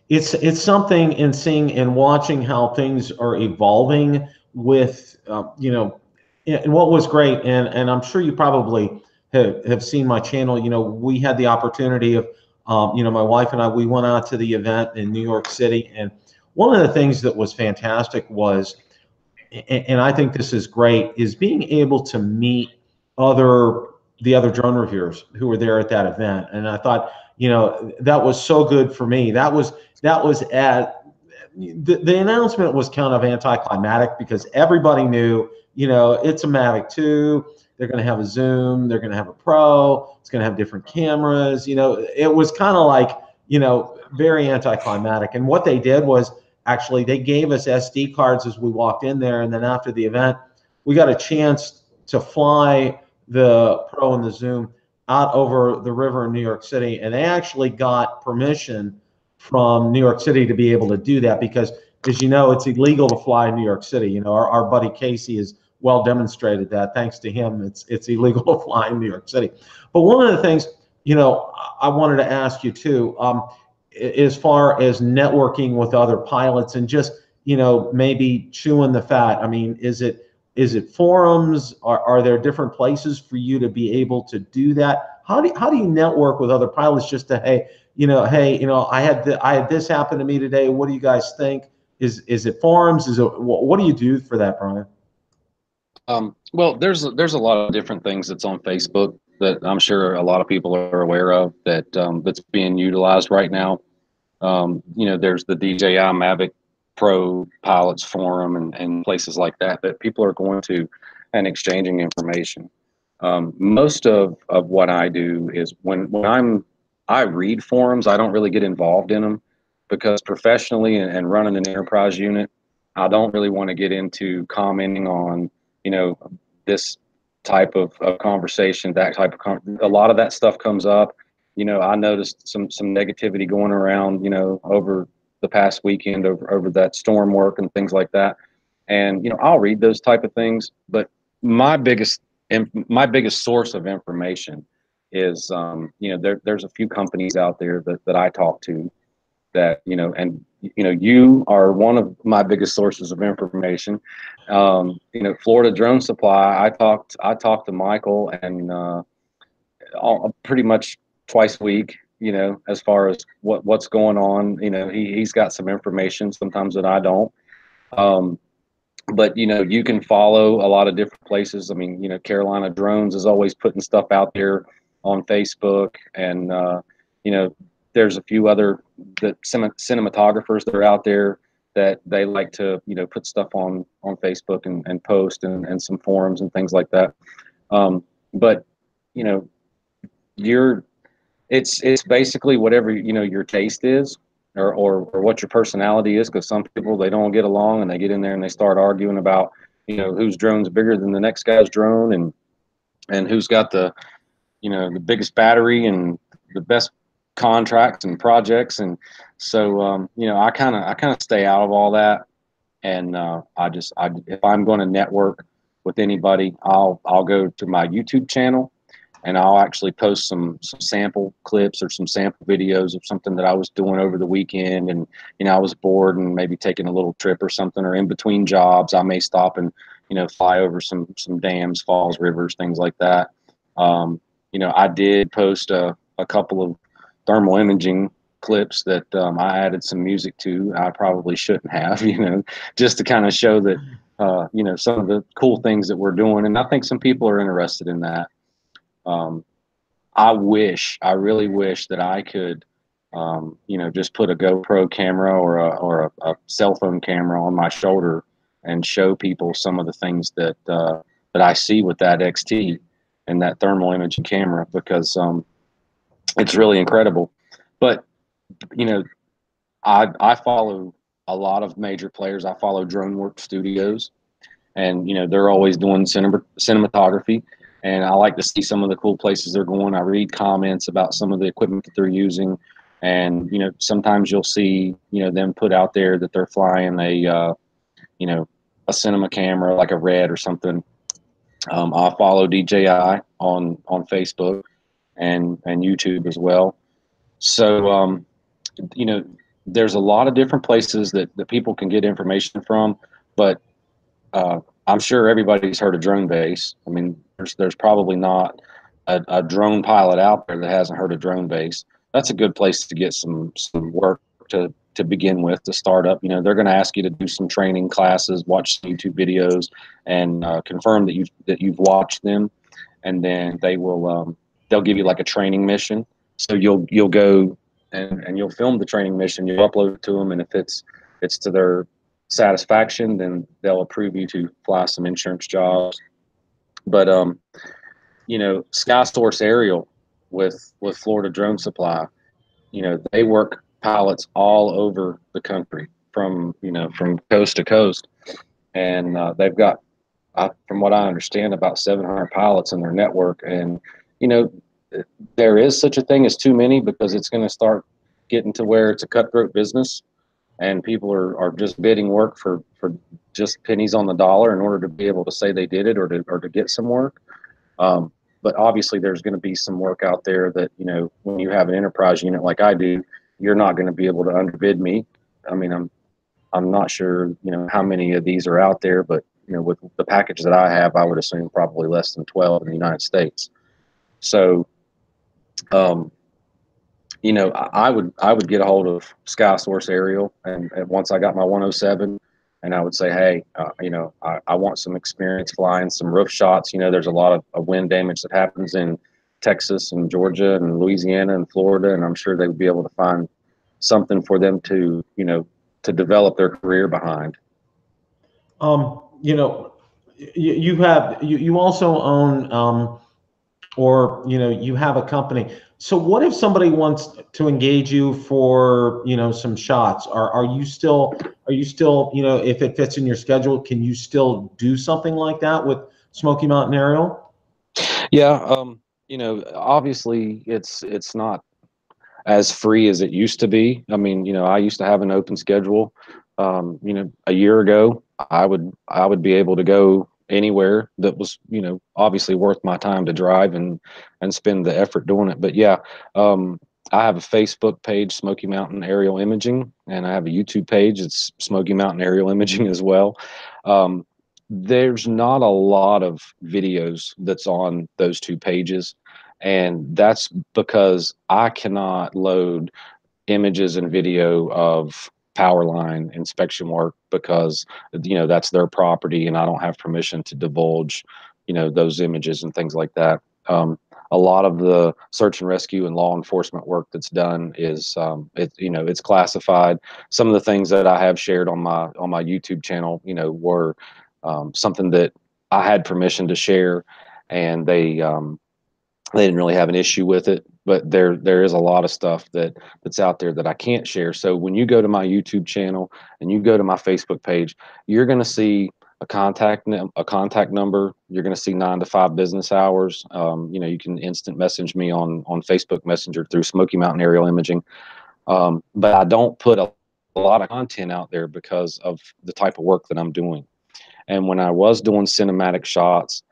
It's something in seeing and watching how things are evolving with and what was great, and I'm sure you probably have seen my channel. We had the opportunity of my wife and I, we went out to the event in New York City, and one of the things that was fantastic was, and I think this is great, is being able to meet the other drone reviewers who were there at that event. And I thought, that was so good for me. That was at the announcement was kind of anticlimactic, because everybody knew, it's a Mavic 2. They're going to have a zoom. They're going to have a Pro. It's going to have different cameras. It was kind of like, very anticlimactic. And what they did was, actually, they gave us SD cards as we walked in there. And then after the event, we got a chance to fly the Pro and the zoom out over the river in New York City. And they actually got permission from New York City to be able to do that, because, as you know, it's illegal to fly in New York City. Our buddy Casey has well demonstrated that. Thanks to him, it's illegal to fly in New York City. But one of the things, I wanted to ask you too, as far as networking with other pilots and just, maybe chewing the fat. I mean, is it forums? Are there different places for you to be able to do that? How do you network with other pilots, just to, hey, I had this happen to me today. What do you guys think? Is it forums? What do you do for that, Brian? Well, there's a lot of different things that's on Facebook that I'm sure a lot of people are aware of that that's being utilized right now. There's the DJI Mavic Pro pilots forum and places like that that people are going to and exchanging information. Most of what I do is I read forums. I don't really get involved in them because professionally and running an enterprise unit, I don't really want to get into commenting on, this type of conversation, that type of a lot of that stuff comes up. I noticed some negativity going around, over the past weekend over that storm work and things like that. And, I'll read those type of things, but my biggest my biggest source of information is, there's a few companies out there that I talk to that, you are one of my biggest sources of information. Florida Drone Supply, I talked to Michael and pretty much twice a week, as far as what's going on. He's got some information sometimes that I don't. But you can follow a lot of different places. I mean, Carolina Drones is always putting stuff out there on Facebook, and there's a few other cinematographers that are out there that they like to put stuff on Facebook and post and some forums and things like that. But you're it's basically whatever your taste is, or what your personality is, because some people, they don't get along and they get in there and they start arguing about whose drone's bigger than the next guy's drone, and who's got the the biggest battery and the best contracts and projects. And so I kind of stay out of all that. And if I'm going to network with anybody, I'll go to my YouTube channel, and I'll actually post some sample clips or some sample videos of something that I was doing over the weekend. And, I was bored and maybe taking a little trip or something, or in between jobs, I may stop and, fly over some dams, falls, rivers, things like that. I did post a couple of thermal imaging clips that I added some music to. I probably shouldn't have, just to kind of show that, some of the cool things that we're doing. And I think some people are interested in that. I really wish that I could, just put a GoPro camera or a cell phone camera on my shoulder and show people some of the things that I see with that XT and that thermal imaging camera, because it's really incredible. But I follow a lot of major players. I follow DroneWorks Studios, and they're always doing cinematography. And I like to see some of the cool places they're going. I read comments about some of the equipment that they're using. And, sometimes you'll see, them put out there that they're flying a cinema camera, like a Red or something. I follow DJI on Facebook and YouTube as well. So, there's a lot of different places that people can get information from, but I'm sure everybody's heard of Drone Base. I mean, there's probably not a drone pilot out there that hasn't heard of Drone Base. That's a good place to get some work to begin with, to start up. They're going to ask you to do some training classes, watch some YouTube videos, and confirm that you've watched them, and then they'll give you like a training mission. So you'll go and you'll film the training mission. You'll upload it to them, and if it's to their satisfaction, then they'll approve you to fly some insurance jobs. But SkySource Aerial with Florida Drone Supply, they work pilots all over the country, from coast to coast, and they've got, from what I understand, about 700 pilots in their network. And there is such a thing as too many, because it's going to start getting to where it's a cutthroat business, and people are just bidding work for just pennies on the dollar in order to be able to say they did it, or to get some work. But obviously there's going to be some work out there that, when you have an enterprise unit like I do, you're not going to be able to underbid me. I mean, I'm not sure, how many of these are out there, but, with the package that I have, I would assume probably less than 12 in the United States. So, I would get a hold of SkySource Aerial, and once I got my 107, and I would say, hey, I want some experience flying some roof shots. There's a lot of wind damage that happens in Texas and Georgia and Louisiana and Florida, and I'm sure they would be able to find something for them to, to develop their career behind. You also own, or you have a company. So what if somebody wants to engage you for some shots? Are you still if it fits in your schedule, can you still do something like that with Smoky Mountain Aerial? Yeah, obviously it's not as free as it used to be. I mean, I used to have an open schedule. A year ago, I would be able to go anywhere that was, obviously worth my time to drive and spend the effort doing it. But yeah, I have a Facebook page, Smoky Mountain Aerial Imaging, and I have a YouTube page. It's Smoky Mountain Aerial Imaging as well. There's not a lot of videos that's on those two pages. And that's because I cannot load images and video of power line inspection work because, that's their property and I don't have permission to divulge, those images and things like that. A lot of the search and rescue and law enforcement work that's done is, it's classified. Some of the things that I have shared on my YouTube channel, were something that I had permission to share, and they didn't really have an issue with it. But there is a lot of stuff that's out there that I can't share. So when you go to my YouTube channel and you go to my Facebook page, you're going to see a contact number. You're going to see 9 to 5 business hours. You can instant message me on Facebook Messenger through Smoky Mountain Aerial Imaging. But I don't put a lot of content out there because of the type of work that I'm doing. And when I was doing cinematic shots,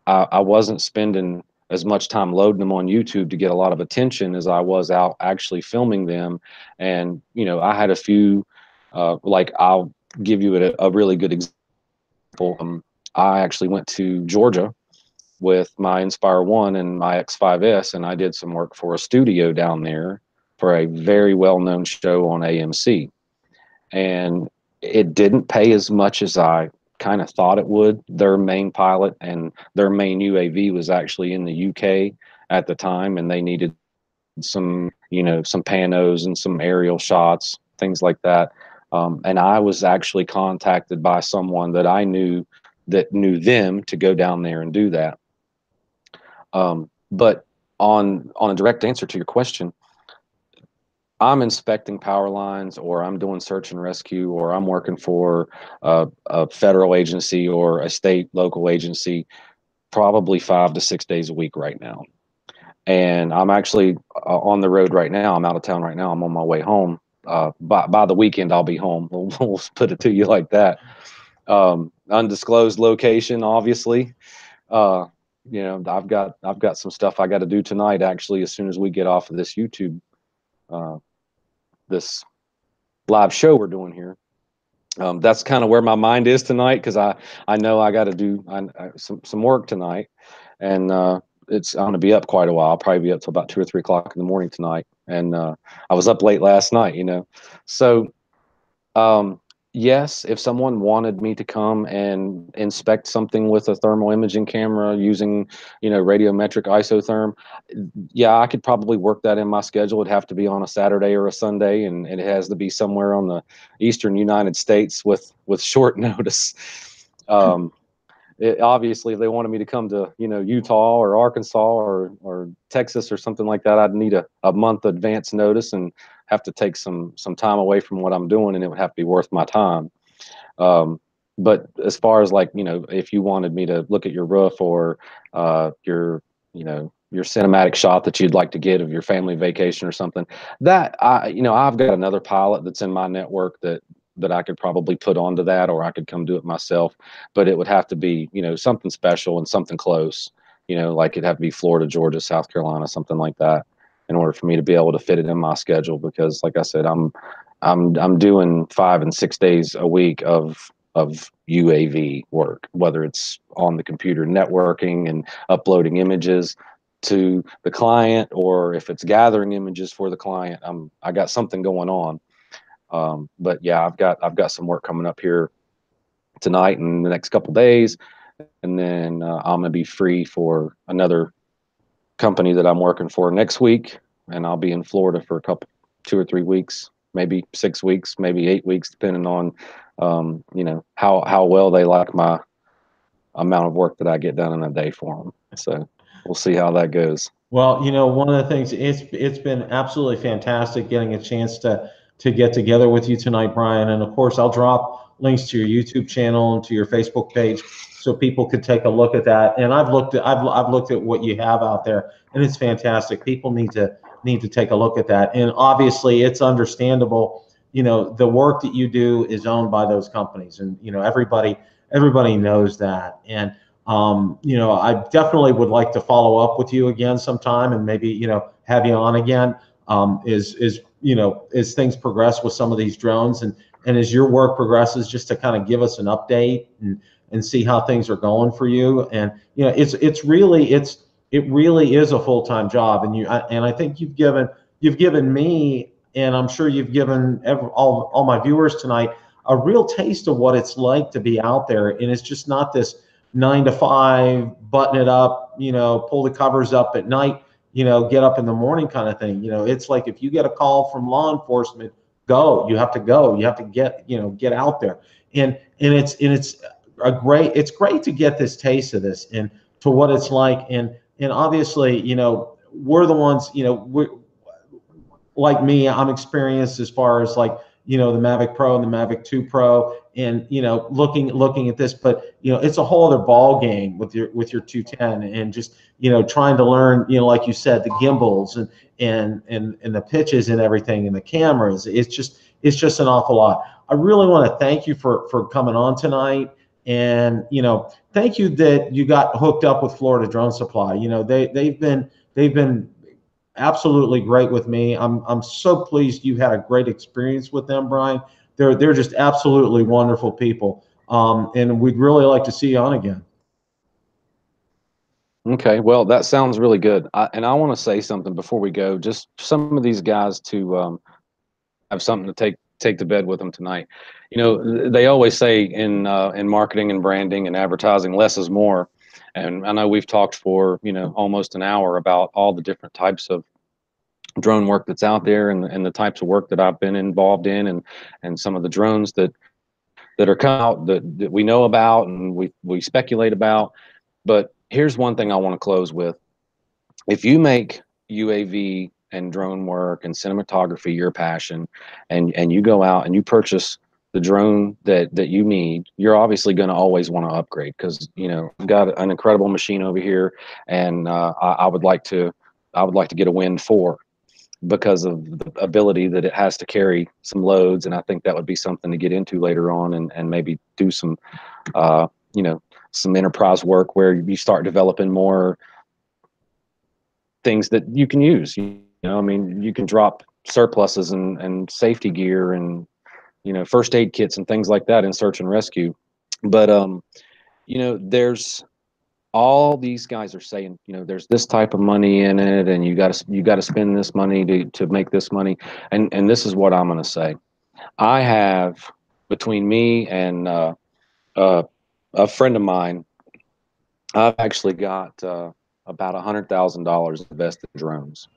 I wasn't spending as much time loading them on YouTube to get a lot of attention as I was out actually filming them. And, I had a few, like I'll give you a really good example. I actually went to Georgia with my Inspire 1 and my X5S, and I did some work for a studio down there for a very well-known show on AMC. And it didn't pay as much as I kind of thought it would. Their main pilot and their main UAV was actually in the UK at the time, and they needed some panos and some aerial shots, things like that. And I was actually contacted by someone that I knew that knew them to go down there and do that. But on a direct answer to your question, I'm inspecting power lines, or I'm doing search and rescue, or I'm working for a federal agency or a state local agency, probably 5 to 6 days a week right now. And I'm actually on the road right now. I'm out of town right now. I'm on my way home. By the weekend, I'll be home. We'll put it to you like that. Undisclosed location, obviously. I've got some stuff I got to do tonight, actually, as soon as we get off of this YouTube this live show we're doing here. That's kind of where my mind is tonight, because I know I got to do some work tonight, and I'm going to be up quite a while. I'll probably be up till about 2 or 3 o'clock in the morning tonight, and I was up late last night, So yes, if someone wanted me to come and inspect something with a thermal imaging camera using, radiometric isotherm, yeah, I could probably work that in my schedule. It'd have to be on a Saturday or a Sunday, and it has to be somewhere on the eastern United States with short notice. Obviously, if they wanted me to come to, Utah or Arkansas or Texas or something like that, I'd need a month advance notice and have to take some time away from what I'm doing, and it would have to be worth my time. But as far as if you wanted me to look at your roof or your cinematic shot that you'd like to get of your family vacation or something, that I've got another pilot that's in my network that I could probably put onto that, or I could come do it myself. But it would have to be, something special and something close, like it'd have to be Florida, Georgia, South Carolina, something like that, in order for me to be able to fit it in my schedule. Because like I said, I'm doing 5 and 6 days a week of UAV work, whether it's on the computer networking and uploading images to the client, or if it's gathering images for the client. I got something going on. But yeah, I've got some work coming up here tonight and the next couple days, and then I'm gonna be free for another company that I'm working for next week, and I'll be in Florida for 2 or 3 weeks, maybe 6 weeks, maybe 8 weeks, depending on you know, how well they like my amount of work that I get done in a day for them. So we'll see how that goes. Well, you know, one of the things, it's been absolutely fantastic getting a chance to get together with you tonight, Brian. And of course, I'll drop links to your YouTube channel and to your Facebook page so people could take a look at that. And I've looked at what you have out there, and it's fantastic. People need to take a look at that. And obviously, it's understandable. You know, the work that you do is owned by those companies, and you know, everybody knows that. And you know, I definitely would like to follow up with you again sometime, and maybe, you know, have you on again, you know, as things progress with some of these drones, and as your work progresses, just to kind of give us an update and see how things are going for you. And you know, it really is a full-time job, and I think you've given me, and I'm sure you've given all my viewers tonight, a real taste of what it's like to be out there. And it's just not this 9 to 5, button it up, you know, pull the covers up at night, you know, get up in the morning kind of thing. You know, it's like if you get a call from law enforcement, go. You have to go. You have to get out there. And it's great to get this taste of this and to what it's like. And obviously, you know, we're the ones, you know, like me, I'm experienced as far as like, you know, the Mavic Pro and the Mavic 2 Pro, and you know, looking at this, but you know, it's a whole other ball game with your 210, and just, you know, trying to learn, you know, like you said, the gimbals and the pitches and everything and the cameras. It's just an awful lot. I really want to thank you for coming on tonight, and you know, thank you that you got hooked up with Florida Drone Supply. You know, they've been absolutely great with me. I'm so pleased you had a great experience with them, Brian. They're just absolutely wonderful people, and we'd really like to see you on again. Okay, well, that sounds really good. And I want to say something before we go. Just some of these guys to have something to take to bed with them tonight. You know, they always say in marketing and branding and advertising, less is more. And I know we've talked for, you know, almost an hour about all the different types of drone work that's out there, and the types of work that I've been involved in, and some of the drones that are coming out that we know about and we speculate about. But here's one thing I want to close with. If you make UAV and drone work and cinematography your passion, and you go out and you purchase the drone that you need, you're obviously going to always want to upgrade, because you know, I've got an incredible machine over here, and I would like to get a Wind 4, because of the ability that it has to carry some loads. And I think that would be something to get into later on, and maybe do some you know, some enterprise work where you start developing more things that you can use. You know, I mean, you can drop surpluses and safety gear and, you know, first aid kits and things like that in search and rescue. But you know, there's all these guys are saying, you know, there's this type of money in it, and you got to spend this money to make this money. And this is what I'm going to say. I have, between me and a friend of mine, I've actually got about $100,000 invested in drones.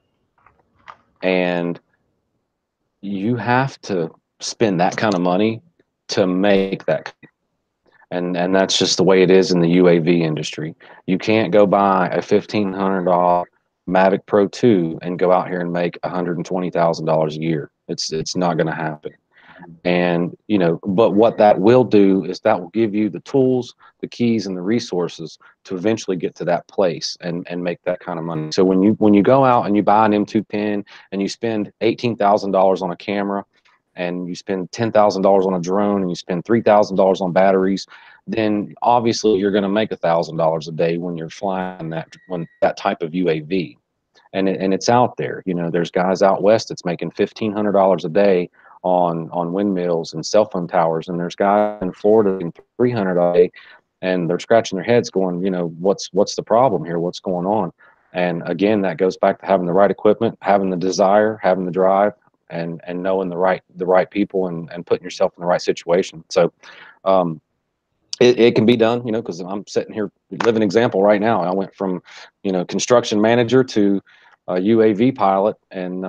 And you have to spend that kind of money to make that. And that's just the way it is in the UAV industry. You can't go buy a $1,500 Mavic Pro 2 and go out here and make $120,000 a year. It's not going to happen. And you know, but what that will do is that will give you the tools, the keys, and the resources to eventually get to that place and make that kind of money. So when you go out and you buy an M2 pin and you spend $18,000 on a camera, and you spend $10,000 on a drone, and you spend $3,000 on batteries, then obviously you're going to make $1,000 a day when you're flying that type of UAV. And it's out there. You know, there's guys out west that's making $1,500 a day on windmills and cell phone towers, and there's guys in Florida making $300 a day, and they're scratching their heads going, you know, what's the problem here? What's going on? And again, that goes back to having the right equipment, having the desire, having the drive, and knowing the right people, and putting yourself in the right situation. So It can be done, you know, because I'm sitting here, living example right now. I went from, you know, construction manager to a UAV pilot, and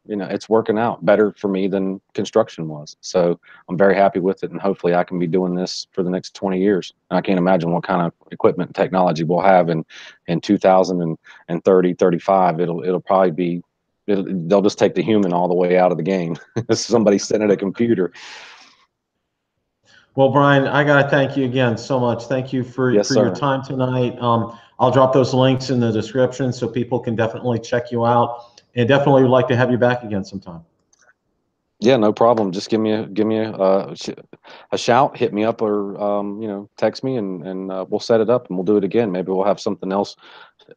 you know, it's working out better for me than construction was. So I'm very happy with it, and hopefully I can be doing this for the next 20 years. And I can't imagine what kind of equipment and technology we'll have in 2030, 35. It'll probably be, they'll just take the human all the way out of the game. Somebody sitting at a computer. Well, Brian, I got to thank you again so much. Thank you for your time tonight. I'll drop those links in the description so people can definitely check you out, and definitely would like to have you back again sometime. Yeah, no problem. Just give me a shout, hit me up, or you know, text me, and we'll set it up and we'll do it again. Maybe we'll have something else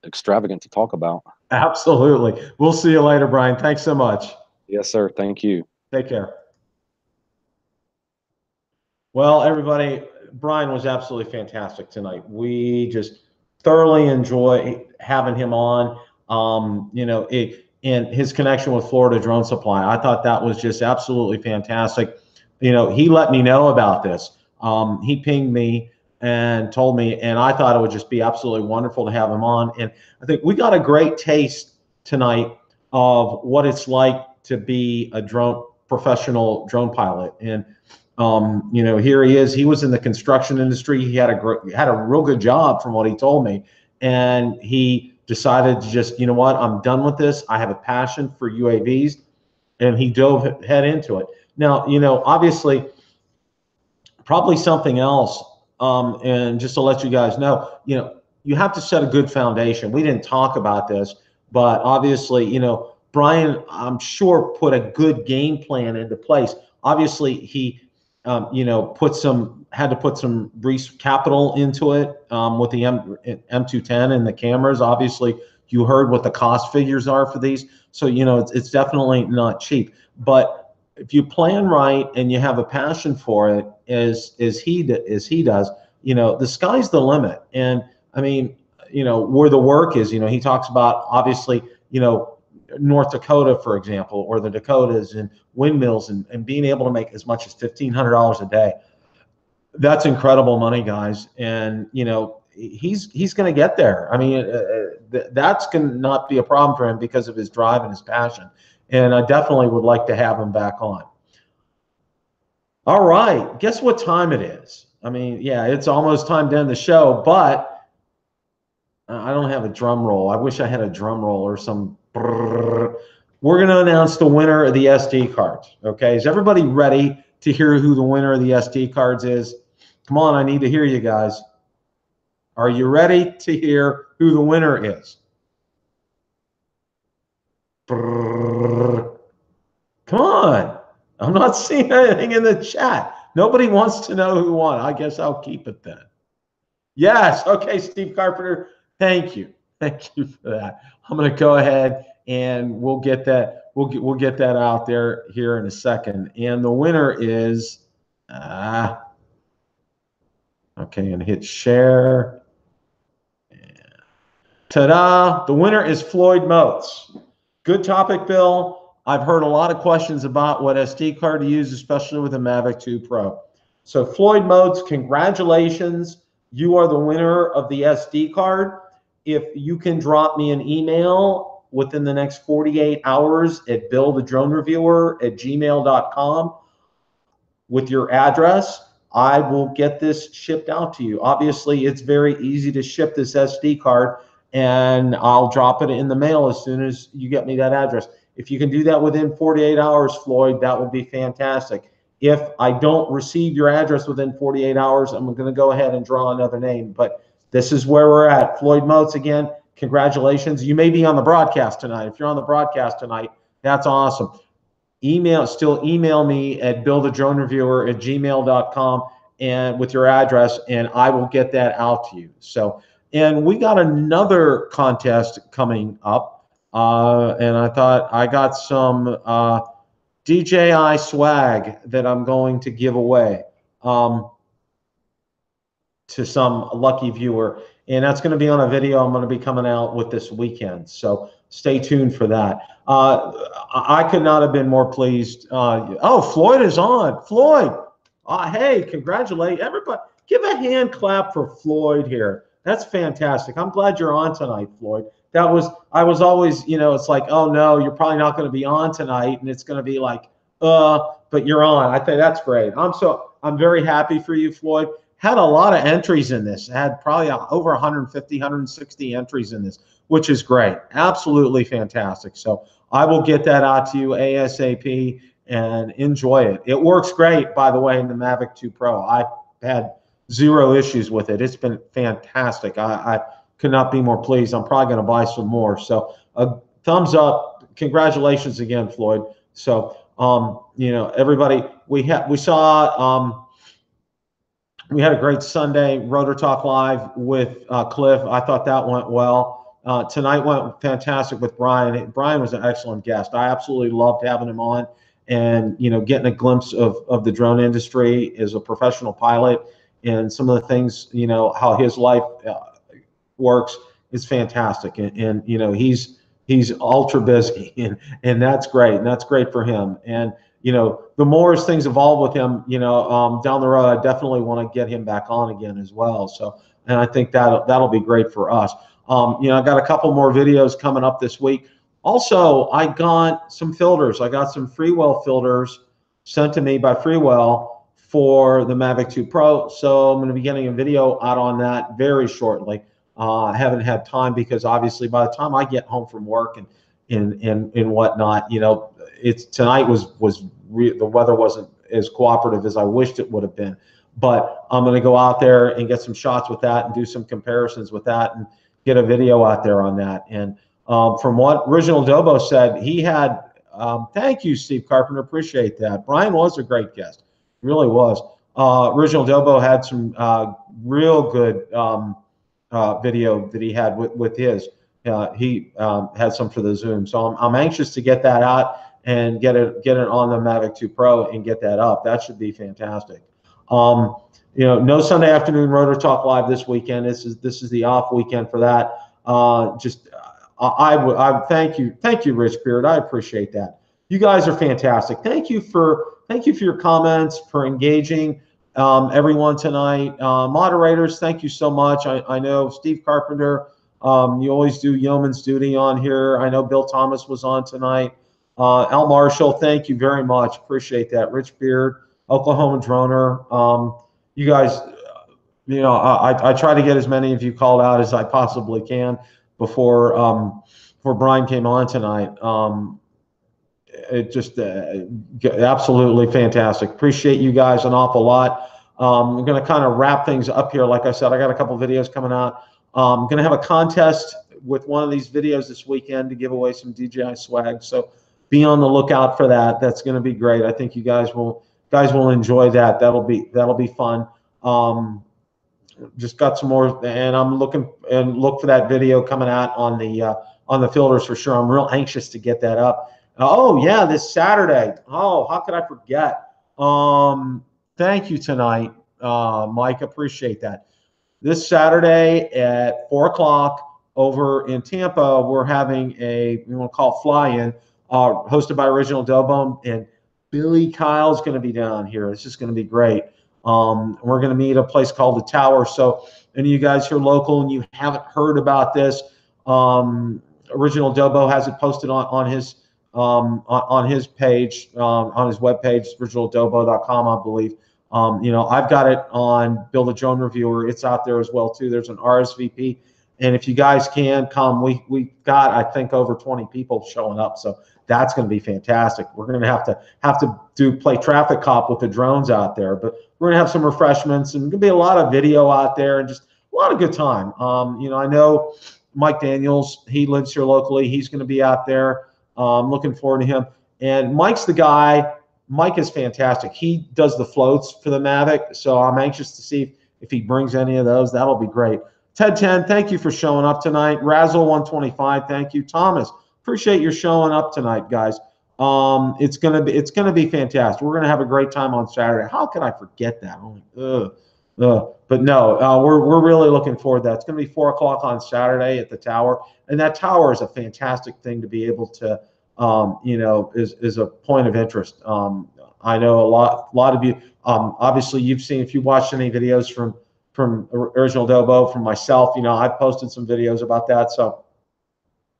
extravagant to talk about. Absolutely. We'll see you later, Brian. Thanks so much. Yes, sir. Thank you. Take care. Well, everybody, Brian was absolutely fantastic tonight. We just thoroughly enjoy having him on. You know, and his connection with Florida Drone Supply, I thought that was just absolutely fantastic. You know, he let me know about this. He pinged me and told me, and I thought it would just be absolutely wonderful to have him on. And I think we got a great taste tonight of what it's like to be a professional drone pilot. And you know, here he is. He was in the construction industry. He had a real good job from what he told me, and he decided to just, you know what, I'm done with this. I have a passion for UAVs, and he dove head into it. Now, you know, obviously, probably something else. And just to let you guys know, you know, you have to set a good foundation. We didn't talk about this, but obviously, you know, Brian, I'm sure, put a good game plan into place. Obviously, he you know, had to put some capital into it with the M210 and the cameras. Obviously, you heard what the cost figures are for these. So, you know, it's definitely not cheap. But if you plan right and you have a passion for it, as he does, you know, the sky's the limit. And I mean, you know, where the work is, you know, he talks about, obviously, you know, North Dakota, for example, or the Dakotas, and windmills, and being able to make as much as $1,500 a day. That's incredible money, guys. And, you know, he's going to get there. I mean, that's going to not be a problem for him because of his drive and his passion. And I definitely would like to have him back on. All right. Guess what time it is? I mean, yeah, it's almost time to end the show, but I don't have a drum roll. I wish I had a drum roll or some. We're going to announce the winner of the SD cards. Okay. Is everybody ready to hear who the winner of the SD cards is? Come on. I need to hear you guys. Are you ready to hear who the winner is? Come on. I'm not seeing anything in the chat. Nobody wants to know who won. I guess I'll keep it then. Yes. Okay, Steve Carpenter. Thank you. Thank you for that. I'm going to go ahead and we'll get that. We'll get that out there here in a second. And the winner is okay. And hit share. Ta-da! The winner is Floyd Motes. Good topic, Bill. I've heard a lot of questions about what SD card to use, especially with the Mavic 2 Pro. So Floyd Motes, congratulations. You are the winner of the SD card. If you can drop me an email within the next 48 hours at BillTheDroneReviewer@gmail.com with your address, I will get this shipped out to you. Obviously, it's very easy to ship this SD card, and I'll drop it in the mail as soon as you get me that address. If you can do that within 48 hours, Floyd, that would be fantastic. If I don't receive your address within 48 hours, I'm going to go ahead and draw another name. But this is where we're at. Floyd Motes, again, congratulations. You may be on the broadcast tonight. If you're on the broadcast tonight, that's awesome. Still email me at BillTheDroneReviewer@gmail.com and with your address, and I will get that out to you. So, and we got another contest coming up, and I thought I got some DJI swag that I'm going to give away to some lucky viewer, and that's going to be on a video I'm going to be coming out with this weekend. So stay tuned for that. I could not have been more pleased. Oh, Floyd is on. Floyd, hey, congratulate everybody. Give a hand clap for Floyd here. That's fantastic. I'm glad you're on tonight, Floyd. I was always, it's like, oh no, you're probably not going to be on tonight, and it's going to be like, but you're on. I think that's great. I'm very happy for you, Floyd. Had a lot of entries in this. Had probably over 150, 160 entries in this, which is great. Absolutely fantastic. So I will get that out to you ASAP and enjoy it. It works great, by the way, in the Mavic 2 Pro. I've had zero issues with it. It's been fantastic. I could not be more pleased. I'm probably going to buy some more. So thumbs up. Congratulations again, Floyd. So, everybody, we had a great Sunday Rotor Talk Live with Cliff. I thought that went well. Tonight went fantastic with Brian. Brian was an excellent guest. I absolutely loved having him on, and getting a glimpse of the drone industry as a professional pilot and some of the things, how his life works is fantastic. And he's ultra busy, and that's great. And that's great for him. And the more as things evolve with him, down the road, I definitely want to get him back on again as well. So, and I think that'll be great for us. I got a couple more videos coming up this week. Also, I got some filters. I got some Freewell filters sent to me by Freewell for the Mavic 2 Pro. So I'm going to be getting a video out on that very shortly. I haven't had time because obviously by the time I get home from work and whatnot, tonight the weather wasn't as cooperative as I wished it would have been. But I'm going to go out there and get some shots with that and do some comparisons with that and get a video out there on that. And from what Original Dobo said, he had, thank you, Steve Carpenter, appreciate that. Brian was a great guest, really was. Original Dobo had some real good video that he had with his. He had some for the Zoom. So I'm anxious to get that out and get it on the Mavic 2 Pro and get that up. That should be fantastic. No Sunday afternoon Rotor Talk Live this weekend. This is the off weekend for that. I thank you, Rich Beard. I appreciate that. You guys are fantastic. Thank you for your comments, for engaging everyone tonight. Moderators, thank you so much. I know Steve Carpenter, you always do yeoman's duty on here. I know Bill Thomas was on tonight. Al Marshall, thank you very much. Appreciate that. Rich Beard, Oklahoma Droner. You guys, I try to get as many of you called out as I possibly can before Brian came on tonight. It just absolutely fantastic. Appreciate you guys an awful lot. I'm going to kind of wrap things up here. Like I said, I got a couple videos coming out. I'm going to have a contest with one of these videos this weekend to give away some DJI swag. So be on the lookout for that. That's going to be great. I think you guys will enjoy that. That'll be fun. Just got some more, and I'm look for that video coming out on the filters for sure. I'm real anxious to get that up. Oh yeah, this Saturday. Oh, how could I forget? Thank you tonight, Mike. Appreciate that. This Saturday at 4 o'clock over in Tampa, we're having we want to call fly-in, hosted by Original Dobo, and Billy Kyle's going to be down here. It's just going to be great. We're going to meet at a place called the Tower. So any of you guys who are local and you haven't heard about this, Original Dobo has it posted on his page, on his webpage, originaldobo.com, I believe. I've got it on BillTheDroneReviewer. It's out there as well too. There's an RSVP, and if you guys can come, we got, I think, over 20 people showing up, so that's going to be fantastic. We're going to have to play traffic cop with the drones out there, but we're going to have some refreshments, and going to be a lot of video out there, and just a lot of good time. I know Mike Daniels, he lives here locally. He's going to be out there. Looking forward to him. And Mike's the guy. Mike is fantastic. He does the floats for the Mavic, so I'm anxious to see if he brings any of those. That'll be great. Ted 10, thank you for showing up tonight. Razzle 125, thank you. Thomas, appreciate your showing up tonight, guys. It's gonna be fantastic. We're gonna have a great time on Saturday. How could I forget that? But no, we're really looking forward to that. It's gonna be 4 o'clock on Saturday at the Tower, and that Tower is a fantastic thing to be able to, is a point of interest. I know a lot of you. Obviously, you've seen, if you watched any videos from Original Dobo, from myself, you know, I've posted some videos about that. So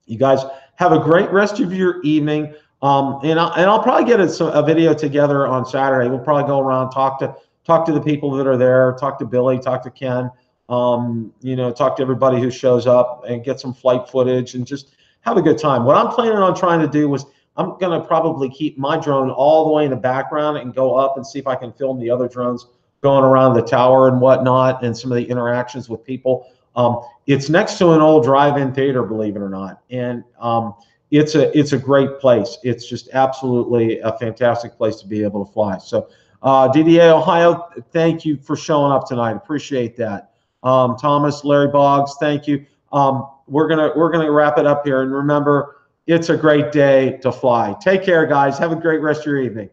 you guys have a great rest of your evening. And I'll probably get a video together on Saturday. We'll probably go around, talk to the people that are there, talk to Billy, talk to Ken, you know, talk to everybody who shows up, and get some flight footage and just have a good time. What I'm planning on trying to do was, I'm going to probably keep my drone all the way in the background and go up and see if I can film the other drones going around the tower and whatnot, and some of the interactions with people. It's next to an old drive-in theater, believe it or not, and it's a great place. It's just absolutely a fantastic place to be able to fly. So DDA Ohio, thank you for showing up tonight. Appreciate that. Thomas, Larry Boggs, thank you. We're gonna wrap it up here, and remember, it's a great day to fly. Take care, guys. Have a great rest of your evening.